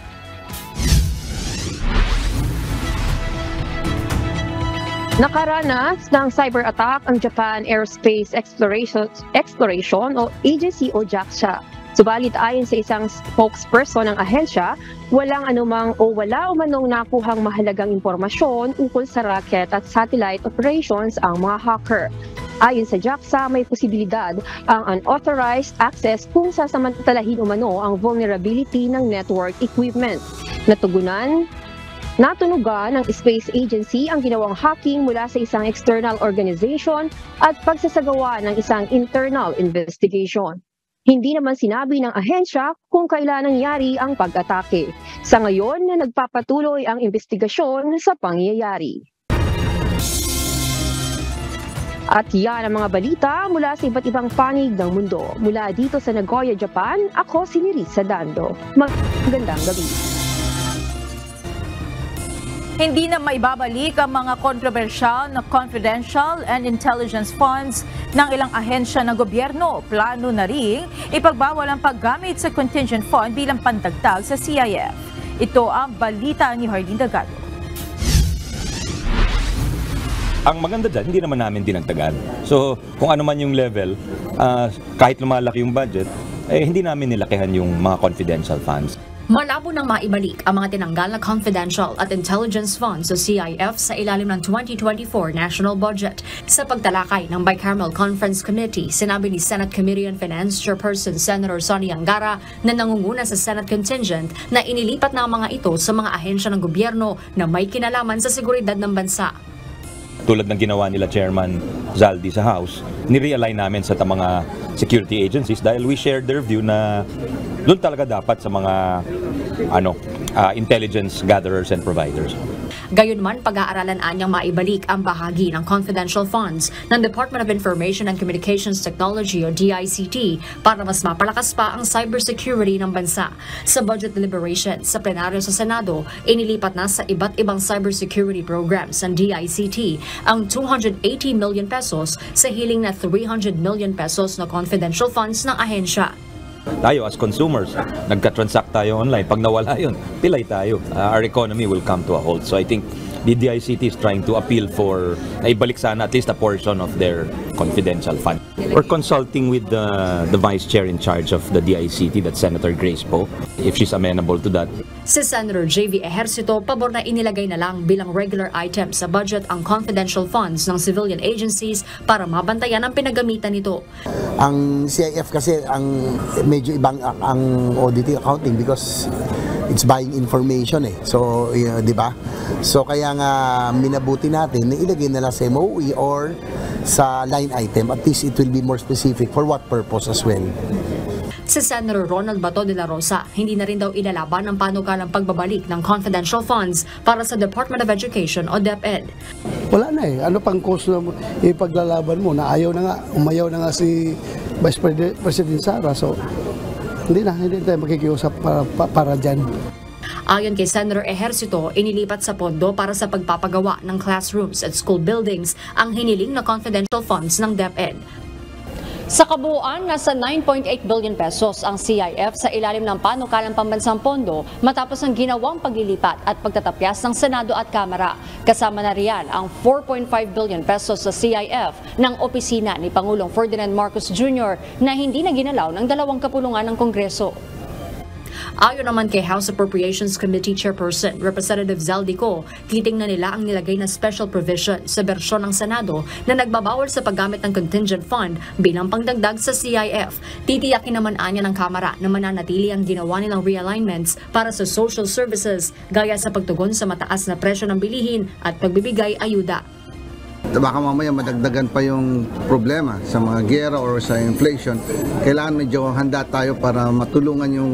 Nakaranas ng cyber attack ang Japan Aerospace Exploration o Agency o JAXA. Subalit ayon sa isang spokesperson ng ahensya, wala umanong nakuhang mahalagang impormasyon ukol sa rocket at satellite operations ang mga hacker. Ayon sa JAXA, may posibilidad ang unauthorized access kung sasamantalahin umano ang vulnerability ng network equipment. Natunugan ng Space Agency ang ginawang hacking mula sa isang external organization at pagsasagawa ng isang internal investigation. Hindi naman sinabi ng ahensya kung kailan nangyari ang pag-atake. Sa ngayon, nagpapatuloy ang investigasyon sa pangyayari. At yan ang mga balita mula sa iba't ibang panig ng mundo. Mula dito sa Nagoya, Japan, ako si Nerissa Dando. Magandang gabi. Hindi na maibabalik ang mga kontrobersyal na confidential and intelligence funds ng ilang ahensya ng gobyerno. Plano na rin ipagbawal ang paggamit sa contingent fund bilang pandagdag sa CIF. Ito ang balita ni Hardin Dagado. Ang maganda dyan, hindi naman namin dinagdagan. So kung ano man yung level, kahit lumalaki yung budget, hindi namin nilakihan yung mga confidential funds. Malabo nang maibalik ang mga tinanggal na confidential at intelligence funds sa CIF sa ilalim ng 2024 national budget. Sa pagtalakay ng Bicameral Conference Committee, sinabi ni Senate Committee on Finance Chairperson Senator Sonny Angara na nangunguna sa Senate contingent na inilipat na ang mga ito sa mga ahensya ng gobyerno na may kinalaman sa seguridad ng bansa. Tulad ng ginawa nila Chairman Zaldi sa House, nirealign namin sa mga security agencies dahil we shared their view na doon talaga dapat sa mga intelligence gatherers and providers. Gayunman, pag-aaralan anyang maibalik ang bahagi ng confidential funds ng Department of Information and Communications Technology o DICT para mas mapalakas pa ang cybersecurity ng bansa. Sa budget deliberation sa plenaryo sa Senado, inilipat na sa iba't ibang cybersecurity programs ng DICT ang 280 million pesos sa hiling na 300 million pesos na confidential funds ng ahensya. Tayo as consumers, nagka-transact tayo online. Pag nawala yun, pilay tayo. Our economy will come to a halt. So I think the DICT is trying to appeal for naibalik sana at least a portion of their confidential fund. We're consulting with the Vice Chair in charge of the DICT, that's Senator Grace Poe, if she's amenable to that. Si Senator JV Ejercito, pabor na inilagay na lang bilang regular item sa budget ang confidential funds ng civilian agencies para mabantayan ang pinagamitan nito. Ang CIF kasi ang medyo ibang ang auditing accounting because it's buying information So, di ba? So kaya nga minabuti natin na ilagay na lang sa MOE or sa line item. At least it will be more specific for what purpose as well. Si Senator Ronald Bato de la Rosa, hindi na rin daw ilalaban ang panukalang pagbabalik ng confidential funds para sa Department of Education o DepEd. Wala na Ano pang cost na ipaglalaban mo na umayaw na nga si Vice President Sara. So hindi tayo makikiusap para dyan. Ayon kay Senator Ejercito, inilipat sa pondo para sa pagpapagawa ng classrooms at school buildings ang hiniling na confidential funds ng DepEd. Sa kabuuan, nasa 9.8 billion pesos ang CIF sa ilalim ng panukalang pambansang pondo matapos ang ginawang paglilipat at pagtatapyas ng Senado at Kamara. Kasama na riyan ang 4.5 billion pesos sa CIF ng opisina ni Pangulong Ferdinand Marcos Jr. na hindi na ginalaw ng dalawang kapulungan ng Kongreso. Ayon naman kay House Appropriations Committee Chairperson Representative Zaldico, titingnan nila ang nilagay na special provision sa bersyon ng Senado na nagbabawal sa paggamit ng contingent fund bilang pangdagdag sa CIF. Titiyakin naman anya ng Kamara na mananatili ang ginawa nilang realignments para sa social services gaya sa pagtugon sa mataas na presyo ng bilihin at pagbibigay ayuda. Baka mamaya madagdagan pa yung problema sa mga gera or sa inflation. Kailangan medyo handa tayo para matulungan yung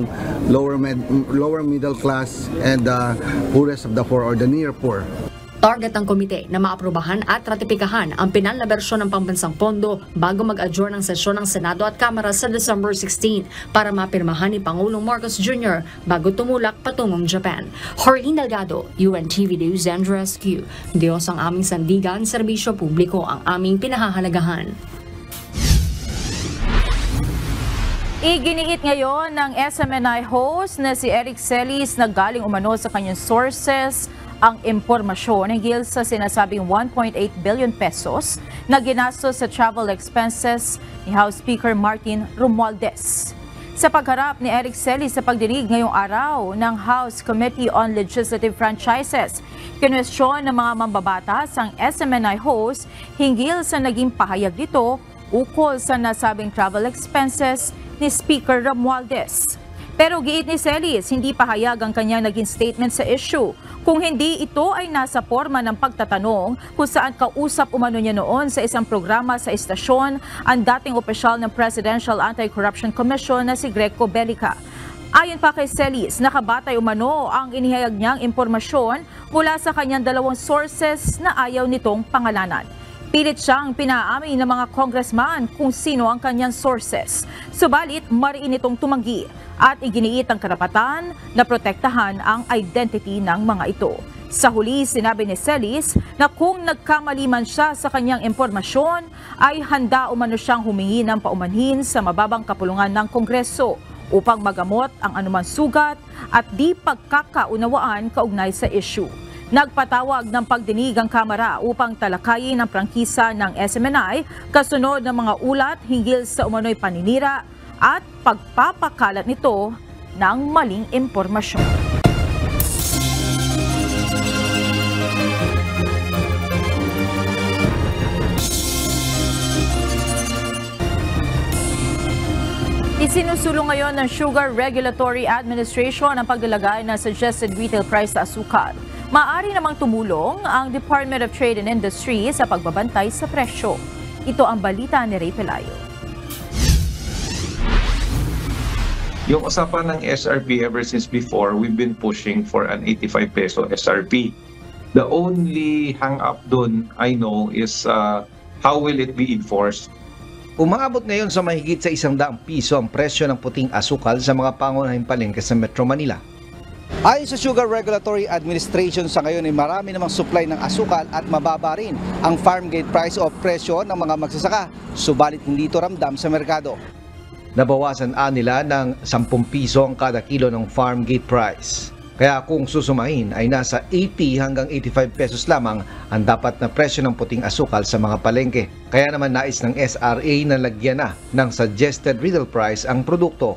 lower middle class and the poorest of the poor or the near poor. Target ng komite na maaprubahan at ratipikahan ang pinal na bersyon ng pambansang pondo bago mag-adjourn ng sesyon ng Senado at Kamara sa December 16 para mapirmahan ni Pangulong Marcos Jr. bago tumulak patungong Japan. Jorlene Delgado, UNTV News and Rescue. Diyos ang aming sandigan, serbisyo publiko ang aming pinahahalagahan. Iginiit ngayon ng SMNI host na si Eric Celis na galing umano sa kanyang sources ang impormasyon hinggil sa sinasabing 1.8 billion pesos na ginastos sa travel expenses ni House Speaker Martin Romualdez. Sa pagharap ni Eric Celis sa pagdinig ngayong araw ng House Committee on Legislative Franchises, kinwestiyon ng mga mambabatas ang SMNI host hinggil sa naging pahayag nito ukol sa nasabing travel expenses ni Speaker Romualdez. Pero giit ni Celis, hindi pahayag ang kanyang naging statement sa issue kung hindi ito ay nasa forma ng pagtatanong kung saan kausap umano niya noon sa isang programa sa istasyon ang dating opisyal ng Presidential Anti-Corruption Commission na si Greco Bellica. Ayon pa kay Celis, nakabatay umano ang inihayag niyang impormasyon mula sa kanyang dalawang sources na ayaw nitong pangalanan. Pilit siyang pinaamin ng mga congressman kung sino ang kanyang sources. Subalit, mariin itong tumanggi at iginiit ang karapatan na protektahan ang identity ng mga ito. Sa huli, sinabi ni Celis na kung nagkamali man siya sa kanyang impormasyon, ay handa umano siyang humingi ng paumanhin sa mababang kapulungan ng Kongreso upang magamot ang anumang sugat at di pagkakaunawaan kaugnay sa issue. Nagpatawag ng pagdinig ang Kamara upang talakayin ang prangkisa ng SMNI kasunod ng mga ulat hinggil sa umano'y paninira at pagpapakalat nito ng maling impormasyon. Isinusulong ngayon ng Sugar Regulatory Administration ang paglalagay ng suggested retail price sa asukal. Maaari namang tumulong ang Department of Trade and Industry sa pagbabantay sa presyo. Ito ang balita ni Ray Pelayo. Yung usapan ng SRP ever since before, we've been pushing for an 85 peso SRP. The only hang-up dun I know is how will it be enforced? Umaabot ngayon sa mahigit sa 100 piso ang presyo ng puting asukal sa mga pangunahing palengke sa Metro Manila. Ayon sa Sugar Regulatory Administration, sa ngayon ay marami namang supply ng asukal at mababa rin ang farm gate price o presyo ng mga magsasaka, subalit hindi ito ramdam sa merkado. Nabawasan nila ng 10 piso ang kada kilo ng farm gate price. Kaya kung susumahin ay nasa 80 hanggang 85 pesos lamang ang dapat na presyo ng puting asukal sa mga palengke. Kaya naman nais ng SRA na lagyan na ng suggested retail price ang produkto.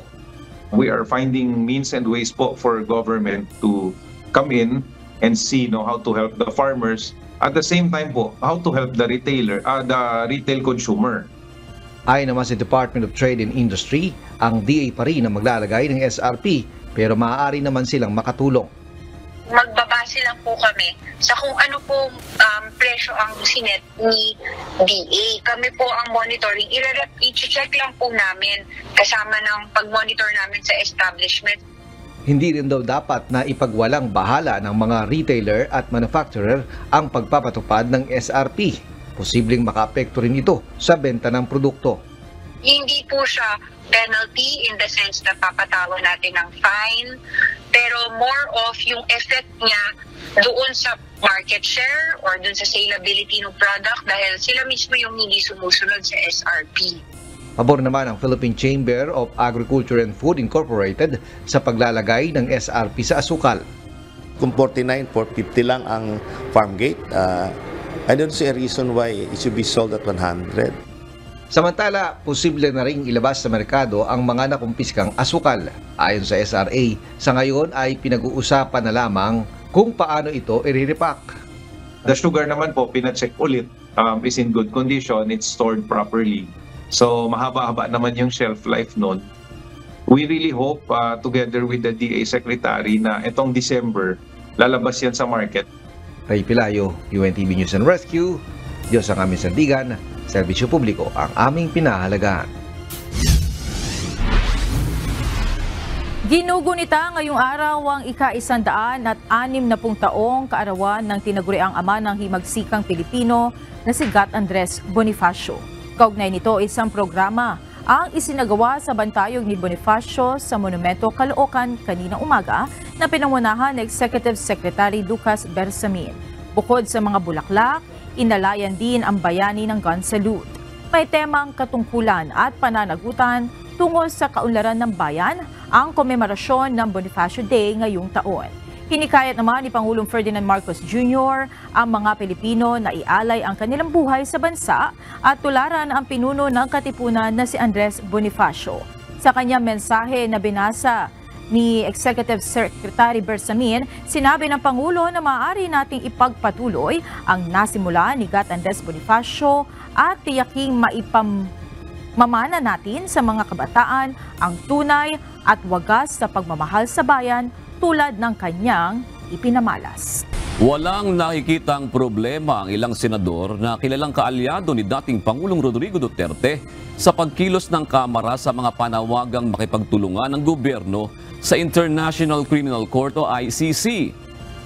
We are finding means and ways po for government to come in and see how to help the farmers. At the same time po, how to help the retail consumer. Ayon naman sa Department of Trade and Industry, ang DA pa rin ang maglalagay ng SRP pero maaari naman silang makatulong. Magbabase lang po kami sa kung ano po presyo ang sinet ni DA. Kami po ang monitoring. I-check lang po namin kasama ng pag-monitor namin sa establishment. Hindi rin daw dapat na ipagwalang bahala ng mga retailer at manufacturer ang pagpapatupad ng SRP. Posibleng makaapekto rin ito sa benta ng produkto. Hindi po siya penalty in the sense na papatawan natin ng fine, pero more of yung effect niya doon sa market share or doon sa saleability ng product dahil sila mismo yung hindi sumusunod sa SRP. Pabor naman ang Philippine Chamber of Agriculture and Food Incorporated sa paglalagay ng SRP sa asukal. Kung 49, 450 lang ang farm gate, I don't see a reason why it should be sold at 100. Samantala, posible na ring ilabas sa merkado ang mga nakumpiskang asukal. Ayon sa SRA, sa ngayon ay pinag-uusapan na lamang kung paano ito i-repack. The sugar naman po, pina-check ulit, is in good condition, it's stored properly. So mahaba-haba naman yung shelf life nun. We really hope, together with the DA Secretary, na itong December, lalabas yan sa market. Ray Pelayo, UNTV News and Rescue, Diyos ang aming sandigan, serbisyo publiko ang aming pinahalagaan. Ginugunita ngayong araw ang ika-160 taong kaarawan ng tinaguriang ama ng himagsikang Pilipino na si Gat Andres Bonifacio. Kaugnay nito isang programa ang isinagawa sa bantayog ni Bonifacio sa Monumento Caloocan kaninang umaga na pinangunahan ni Executive Secretary Lucas Bersamin. Bukod sa mga bulaklak, inalayan din ang bayani ng gun salute. May temang katungkulan at pananagutan tungo sa kaunlaran ng bayan ang komemorasyon ng Bonifacio Day ngayong taon. Hinikayat naman ni Pangulong Ferdinand Marcos Jr. ang mga Pilipino na ialay ang kanilang buhay sa bansa at tularan ang pinuno ng Katipunan na si Andres Bonifacio. Sa kanyang mensahe na binasa ni Executive Secretary Bersamin, sinabi ng Pangulo na maaari nating ipagpatuloy ang nasimula ni Gat Andres Bonifacio at tiyaking mamana natin sa mga kabataan ang tunay at wagas sa pagmamahal sa bayan tulad ng kanyang ipinamalas. Walang nakikitang problema ang ilang senador na kilalang kaalyado ni dating Pangulong Rodrigo Duterte sa pagkilos ng Kamara sa mga panawagang makipagtulungan ng gobyerno sa International Criminal Court o ICC.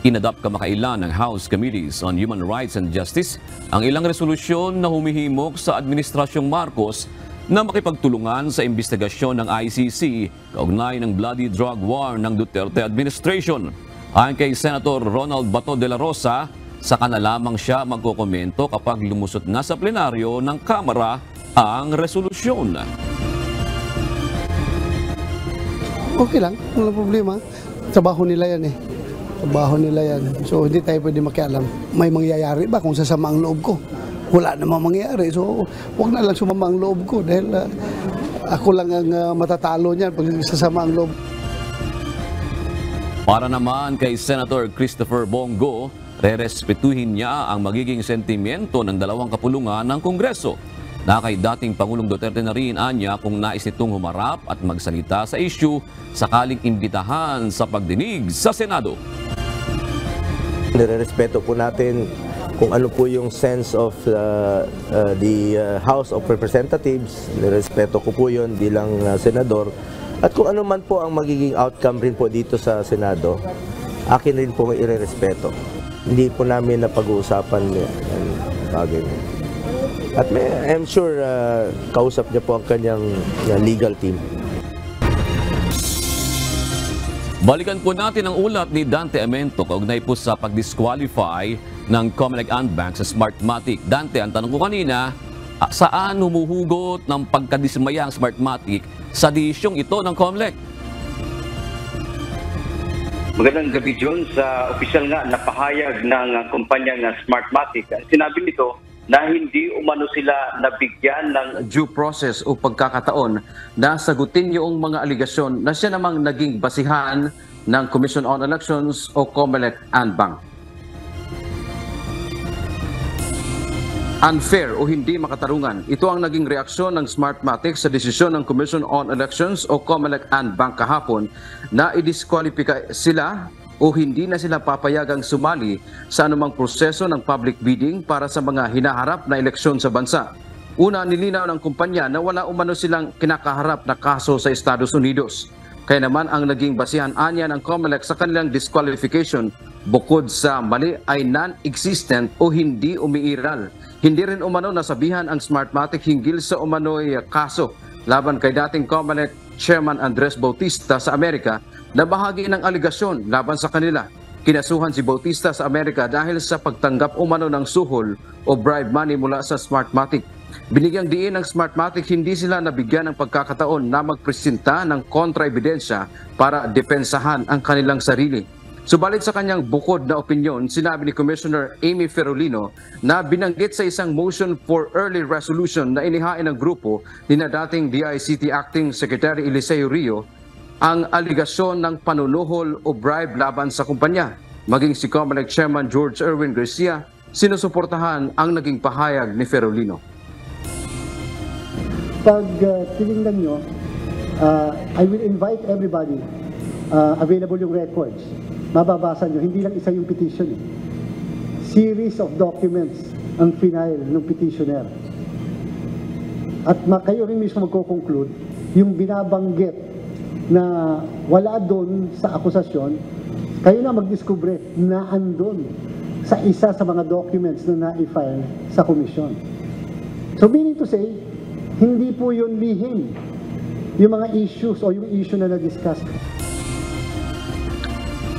Inadap kamakailan ng House Committees on Human Rights and Justice ang ilang resolusyon na humihimok sa Administrasyong Marcos na makipagtulungan sa investigasyon ng ICC kaugnay ng bloody drug war ng Duterte administration. Ayon kay Senator Ronald Bato de la Rosa, saka na lamang siya magkokomento kapag lumusot na sa plenaryo ng Kamara ang resolusyon. Okay lang, walang problema. Trabaho nila yan eh. Trabaho nila yan. So hindi tayo pwede makialam. May mangyayari ba kung sasama ang loob ko? Wala namang mangyayari. So, huwag na lang sumama ang loob ko dahil ako lang ang matatalo niyan pag sasama ang loob. Para naman kay Senator Christopher Bongo, rerespetuhin niya ang magiging sentimento ng dalawang kapulungan ng Kongreso. Na kay dating Pangulong Duterte na rin anya kung nais nitong humarap at magsalita sa issue sakaling imbitahan sa pagdinig sa Senado. Nirerespeto po natin kung ano po yung sense of the House of Representatives. Nirespeto ko po yun bilang senador. At kung ano man po ang magiging outcome rin po dito sa Senado, akin rin po may irerespeto. Hindi po namin napag-uusapan ang bagay. At I'm sure kausap niya po ang kanyang legal team. Balikan po natin ang ulat ni Dante Amento kaugnay po sa pag-disqualify ng Comelec and Bank sa Smartmatic. Dante, ang tanong ko kanina, saan humuhugot ng pagkadismaya ang Smartmatic sa desisyong ito ng Comelec? Magandang gabi, John. Sa opisyal nga na pahayag ng kumpanya ng Smartmatic, sinabi nito na hindi umano sila nabigyan ng due process o pagkakataon na sagutin yung mga aligasyon na siya namang naging basihan ng Commission on Elections o Comelec and Bank. Unfair o hindi makatarungan. Ito ang naging reaksyon ng Smartmatic sa desisyon ng Commission on Elections o Comelec and Bank kahapon na i-disqualify sila o hindi na sila papayagang sumali sa anumang proseso ng public bidding para sa mga hinaharap na eleksyon sa bansa. Una, nilinaw ng kumpanya na wala umano silang kinakaharap na kaso sa Estados Unidos. Kaya naman ang naging basihan anya ng Comelec sa kanilang disqualification bukod sa mali ay non-existent o hindi umiiral. Hindi rin umano nasabihan ang Smartmatic hinggil sa umano'y kaso laban kay dating Comelec Chairman Andres Bautista sa Amerika na bahagi ng aligasyon laban sa kanila. Kinasuhan si Bautista sa Amerika dahil sa pagtanggap umano ng suhol o bribe money mula sa Smartmatic. Binigyang diin ng Smartmatic hindi sila nabigyan ng pagkakataon na magpresenta ng kontra-ebidensya para depensahan ang kanilang sarili. Subalit sa kanyang bukod na opinyon, sinabi ni Commissioner Amy Ferolino na binanggit sa isang motion for early resolution na inihain ng grupo ni na dating DICT Acting Secretary Eliseo Rio ang aligasyon ng panunuhol o bribe laban sa kumpanya. Maging si Comelec Chairman George Erwin Garcia, sinusuportahan ang naging pahayag ni Ferolino. Pag tinignan nyo, I will invite everybody, available yung records. Mababasa nyo, hindi lang isa yung petition. Series of documents ang final ng petitioner. At kayo rin mismo magko-conclude, yung binabanggit na wala doon sa akusasyon, kayo na magdiskubre na andon sa isa sa mga documents na na-file sa komisyon. So meaning to say, hindi po yun lihim yung mga issues o yung issue na na-discuss.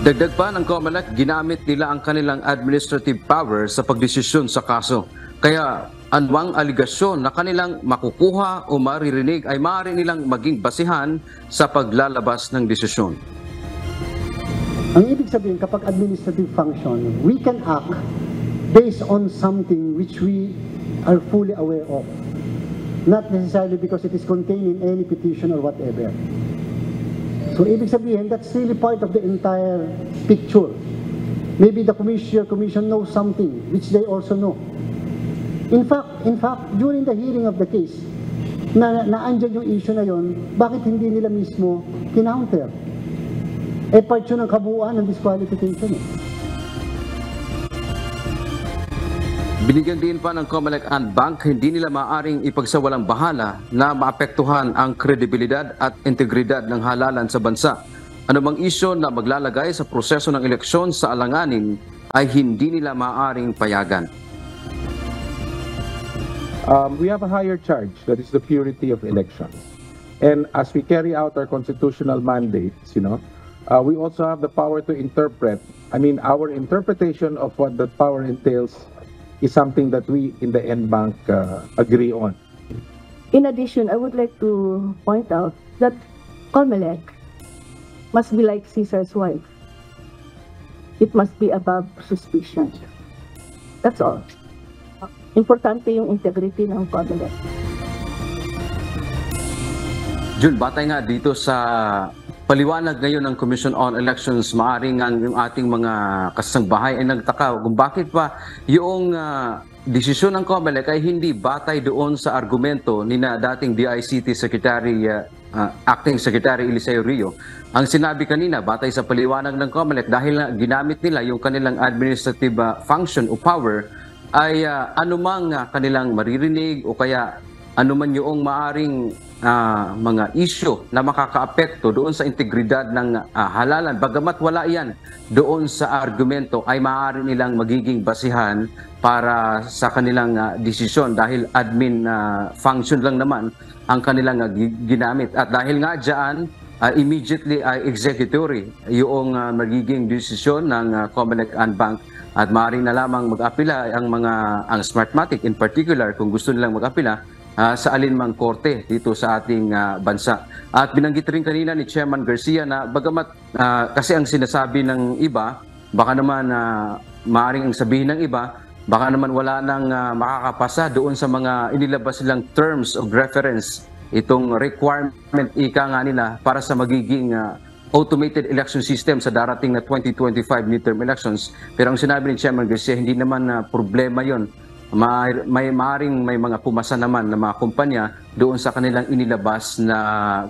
Dagdag pa ng COMELEC, ginamit nila ang kanilang administrative power sa pagdesisyon sa kaso. Kaya anumang aligasyon na kanilang makukuha o maririnig ay maaari nilang maging basihan sa paglalabas ng desisyon. Ang ibig sabihin, kapag administrative function, we can act based on something which we are fully aware of. Not necessarily because it is contained in any petition or whatever. So, ibig sabihin, that's really part of the entire picture. Maybe the commission knows something which they also know. In fact, during the hearing of the case, naandyan yung issue na yon, bakit hindi nila mismo kinounter? Part yun ng kabuuan ng disqualification. Binigyan din pa ng COMELEC and Bank, hindi nila maaaring ipagsawalang bahala na maapektuhan ang kredibilidad at integridad ng halalan sa bansa. Anumang isyo na maglalagay sa proseso ng eleksyon sa alanganin ay hindi nila maaaring payagan. We have a higher charge, that is the purity of elections. And as we carry out our constitutional mandates, we also have the power to interpret. I mean, our interpretation of what that power entails is something that we in the NBank agree on. In addition, I would like to point out that COMELEC must be like Caesar's wife. It must be above suspicion. That's all. Importante yung integrity ng COMELEC. Jun, batay nga dito sa paliwanag ngayon ng Commission on Elections, maaring yung ating mga kasangbahay ay nagtaka kung bakit pa yung desisyon ng COMELEC ay hindi batay doon sa argumento ni na dating DICT Secretary, Acting Secretary Eliseo Rio. Ang sinabi kanina, batay sa paliwanag ng COMELEC, dahil ginamit nila yung kanilang administrative function o power, ay anumang kanilang maririnig o kaya anuman yung maaring mga issue na makakaapekto doon sa integridad ng halalan, bagamat wala yan doon sa argumento, ay maaari nilang magiging basihan para sa kanilang desisyon dahil admin function lang naman ang kanilang ginamit. At dahil nga dyan, immediately ay executory yung magiging desisyon ng COMELEC and Bank at maaari na lamang mag-apila ang Smartmatic in particular kung gusto nilang mag-apila sa alinmang korte dito sa ating bansa. At binanggit rin kanina ni Chairman Garcia na bagamat kasi ang sinasabi ng iba, baka naman maaaring ang sabihin ng iba, baka naman wala nang makakapasa doon sa mga inilabas silang terms of reference, itong requirement ika nga nila para sa magiging automated election system sa darating na 2025 midterm elections. Pero ang sinabi ni Chairman Garcia, hindi naman problema yon. May mga pumasa naman na mga kumpanya doon sa kanilang inilabas na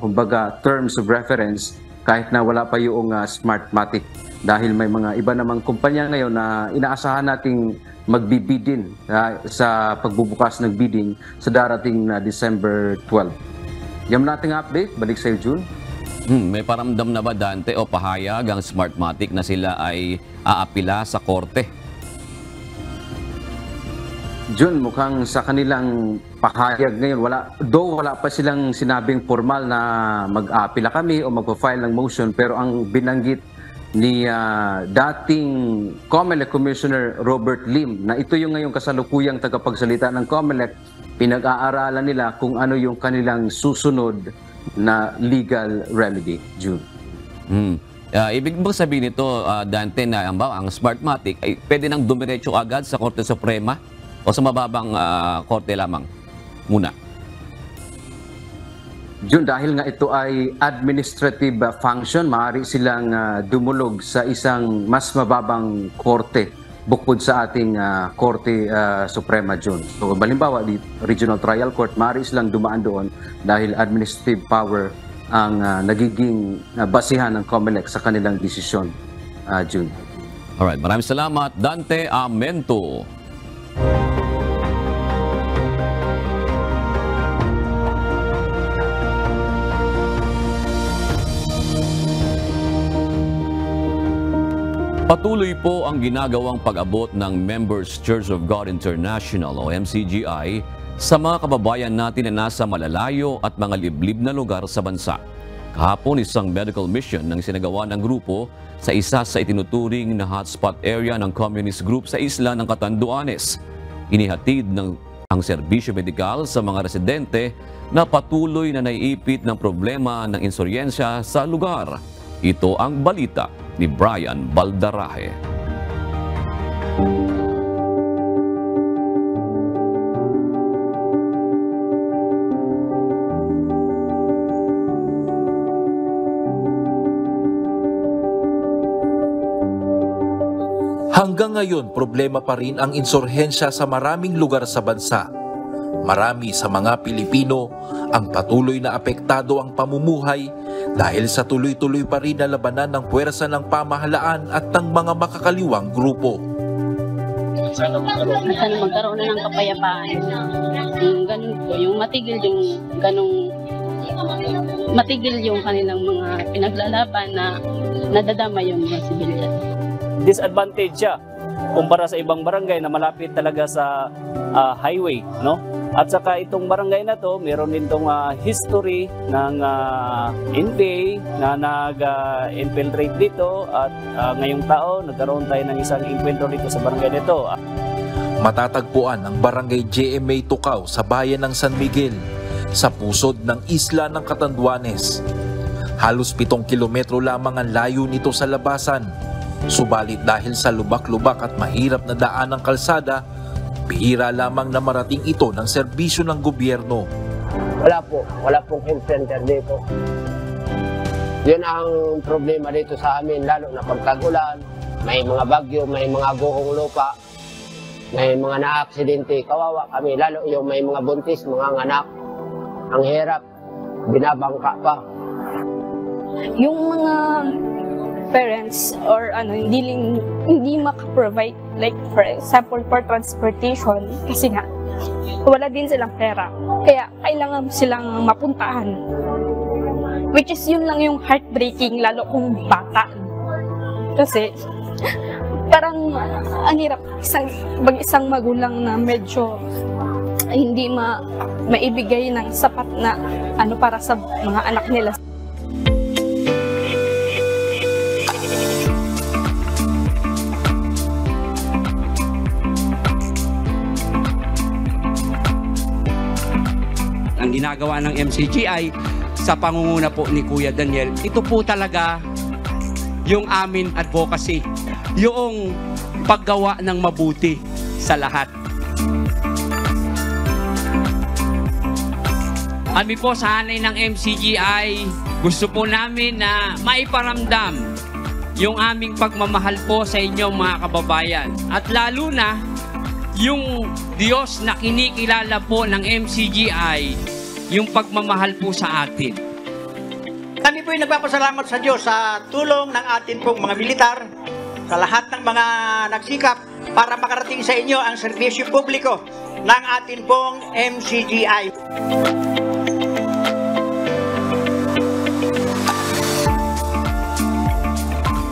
kumbaga terms of reference kahit na wala pa yung Smartmatic. Dahil may mga iba namang kumpanya ngayon na inaasahan nating magbibidin sa pagbubukas ng bidding sa darating na December 12. Yan nating update. Balik sa iyo, June. May paramdam na ba, Dante, o pahayag ang Smartmatic na sila ay aapila sa korte? Jun, mukhang sa kanilang pahayag ngayon, wala pa silang sinabing formal na mag-apila kami o mag-file ng motion, pero ang binanggit ni dating COMELEC Commissioner Robert Lim na ito yung ngayong kasalukuyang tagapagsalita ng COMELEC, pinag-aaralan nila kung ano yung kanilang susunod na legal remedy. June. Ibig bang sabihin nito, Dante, na ang Smartmatic ay pwede nang dumiretso agad sa Korte Suprema o sa mababang korte lamang muna? Jun, dahil nga ito ay administrative function, maaari silang dumulog sa isang mas mababang korte bukod sa ating Korte Suprema, Jun. So, balimbawa, di Regional Trial Court, maaari silang dumaan doon dahil administrative power ang nagiging basihan ng COMELEC sa kanilang desisyon, Jun. Alright, maraming salamat, Dante Amento. Patuloy po ang ginagawang pag-abot ng Members Church of God International o MCGI sa mga kababayan natin na nasa malalayo at mga liblib na lugar sa bansa. Kahapon isang medical mission ng sinagawa ng grupo sa isa sa itinuturing na hotspot area ng communist group sa isla ng Catanduanes. Inihatid ang serbisyo medikal sa mga residente na patuloy na naiipit ng problema ng insuryensya sa lugar. Ito ang balita ni Brian Baldarahe. Hanggang ngayon, problema pa rin ang insurhensya sa maraming lugar sa bansa. Marami sa mga Pilipino ang patuloy na apektado ang pamumuhay dahil sa tuloy-tuloy pa rin na labanan ng puwersa ng pamahalaan at ng mga makakaliwang grupo. Sana magkaroon na ng kapayapaan. Yung ganun po, yung matigil yung kanilang mga pinaglalaban na nadadama yung mga sibilyan. Disadvantage siya kumpara sa ibang barangay na malapit talaga sa highway, no? At saka itong barangay na to, meron din tong history ng NPA na nag-infiltrate dito at ngayong taon nagkaroon tayo ng isang encuentro dito sa barangay nito. Matatagpuan ang barangay GMA Tukaw sa bayan ng San Miguel, sa pusod ng isla ng Catanduanes. Halos 7 kilometro lamang ang layo nito sa labasan. Subalit dahil sa lubak-lubak at mahirap na daan ng kalsada, bihira lamang na marating ito ng serbisyo ng gobyerno. Wala pong health center dito. Yun ang problema dito sa amin, lalo na pagkagulan, may mga bagyo, may mga guhong lupa, may mga na-aksidente, kawawa kami, lalo yung may mga buntis, mga anak. Ang hirap, binabangka pa. Yung mga parents or hindi maka-provide, like for example for transportation, kasi nga wala din silang pera, kaya kailangan silang mapuntahan, which is yun lang yung heartbreaking, lalo kung bata, kasi parang ang hirap isang magulang na medyo hindi maibigay ng sapat na para sa mga anak nila. Ang ginagawa ng MCGI sa pangunguna po ni Kuya Daniel, ito po talaga yung amin advocacy, yung paggawa ng mabuti sa lahat. Kami po sa hanay ng MCGI, gusto po namin na maiparamdam yung aming pagmamahal po sa inyong mga kababayan. At lalo na yung Diyos na kinikilala po ng MCGI, yung pagmamahal po sa atin. Kami po ay nagpapasalamat sa Diyos sa tulong ng atin pong mga militar, sa lahat ng mga nagsikap para makarating sa inyo ang serbisyo publiko ng atin pong MCGI.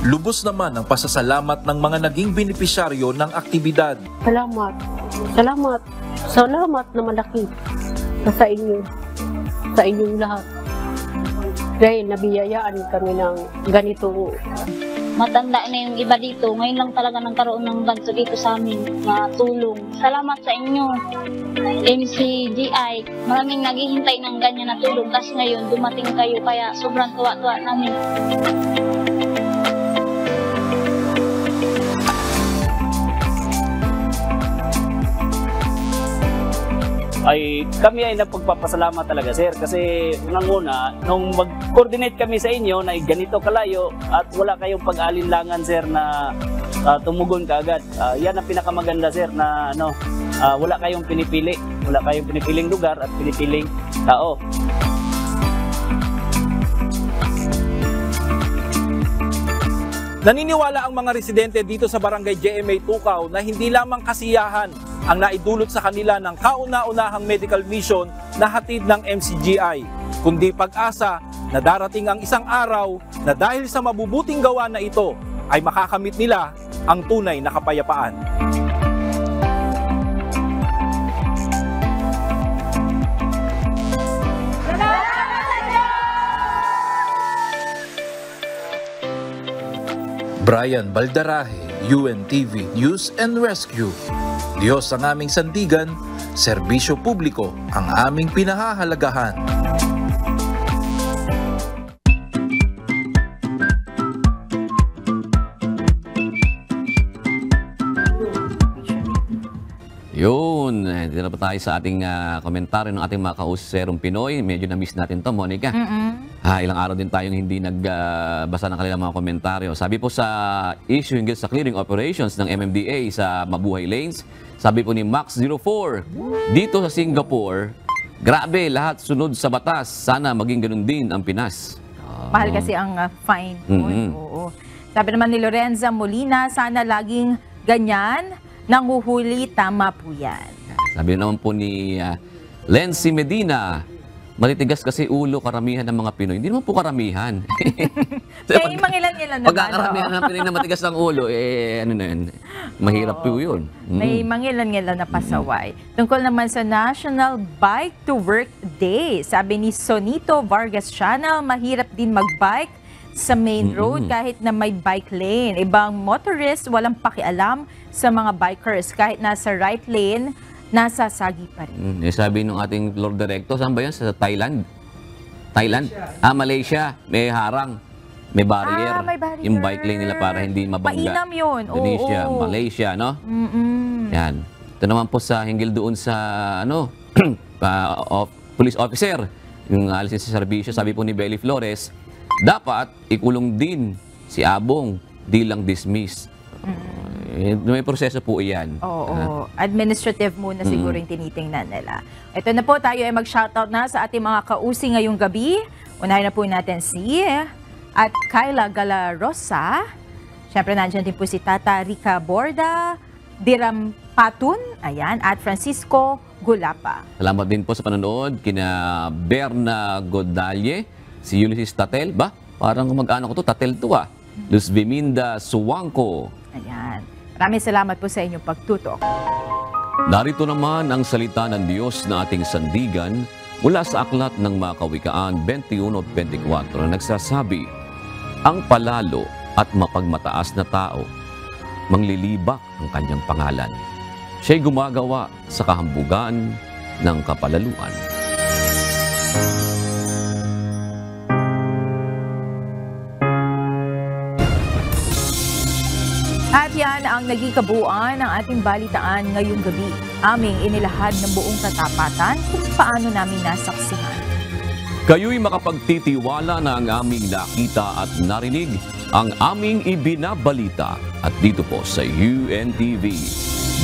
Lubos naman ang pasasalamat ng mga naging benepisyaryo ng aktibidad. Salamat na malaki sa inyo, sa inyong lahat. Dahil nabiyayaan kami ng ganito. Matanda na yung iba dito, ngayon lang talaga nagkaroon ng ganito dito sa amin na tulong. Salamat sa inyo, MCGI. Maraming naghihintay ng ganyan na tulong, kasi ngayon dumating kayo, kaya sobrang tuwa-tuwa namin. Ay kami ay napagpapasalamat talaga, sir, kasi unang-una nung mag-coordinate kami sa inyo na ganito kalayo at wala kayong pag-alinlangan, sir, na tumugon kaagad. Yan ang pinakamaganda, sir, na wala kayong pinipiling lugar at pinipiling tao. Naniniwala ang mga residente dito sa Barangay GMA Tukaw na hindi lamang kasiyahan ang naidulot sa kanila ng kauna-unahang medical mission na hatid ng MCGI, kundi pag-asa na darating ang isang araw na dahil sa mabubuting gawa na ito, ay makakamit nila ang tunay na kapayapaan. Brian Baldarahe, UNTV News and Rescue. Diyos ang aming sandigan, serbisyo publiko ang aming pinahahalagahan. Yun, dito na pa tayo sa ating komentaryo ng ating mga kauserong Pinoy. Medyo na-miss natin to, Monica. Ilang araw din tayong hindi nagbasa ng kanilang mga komentaryo. Sabi po sa issue hinggil sa clearing operations ng MMDA sa Mabuhay Lanes, sabi po ni Max04, dito sa Singapore, grabe, lahat sunod sa batas. Sana maging ganun din ang Pinas. Mahal kasi ang fine. Oo. Sabi naman ni Lorenza Molina, sana laging ganyan. Nanguhuli, tama po yan. Sabi naman po ni Lency Medina, matitigas kasi ulo karamihan ng mga Pinoy. Hindi naman po karamihan. Mangilan-ngilan naman. Pagkakaramihan ng Pinoy na matigas ng ulo, ano na yun, mahirap po yun. May mangilan-ngilan na pasaway. Tungkol naman sa National Bike to Work Day, sabi ni Sonito Vargas Channel, mahirap din magbike sa main road kahit na may bike lane. Ibang motorist walang pakialam sa mga bikers. Kahit nasa right lane, nasa sagi pa rin. Sabi nung ating Lord Director, saan ba yan? Sa Thailand? Thailand? Malaysia. May harang. May barrier. May barrier. Yung bike lane nila para hindi mabangga. Mainam yun. Indonesia, Malaysia, no? Yan. Ito naman po sa hinggil doon sa police officer. Yung alisin sa serbisyo, sabi po ni Belly Flores, dapat ikulong din si Abong, di lang dismiss. May proseso po iyan. Oo. Administrative muna siguro yung tinitingnan nila. Ito na po, tayo ay mag-shoutout na sa ating mga kausi ngayong gabi. Unahin na po natin si at Kyla Galarosa. Siyempre, nandiyan din po si Tata Rica Borda, Diram Patun, ayan, at Francisco Gulapa. Salamat din po sa panonood kina Berna Godalye, si Ulysses Tatel, ba? Parang mag-ano ko to, Tatel to ah. Luz Biminda Suwangko. Ayan. Maraming salamat po sa inyong pagtutok. Narito naman ang salita ng Diyos na ating sandigan mula sa aklat ng mga Kawikaan 21:24 na nagsasabi, ang palalo at mapagmataas na tao, manglilibak ang kanyang pangalan. Siya'y gumagawa sa kahambugan ng kapalaluan. At yan ang naging kabuuan ng ating balitaan ngayong gabi. Aming inilahad ng buong katapatan kung paano namin nasaksihan. Kayo'y makapagtitiwala na ang aming nakita at narinig, ang aming ibinabalita. At dito po sa UNTV,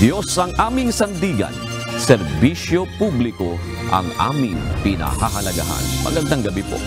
Diyos ang aming sandigan, serbisyo publiko ang aming pinahahalagahan. Magandang gabi po.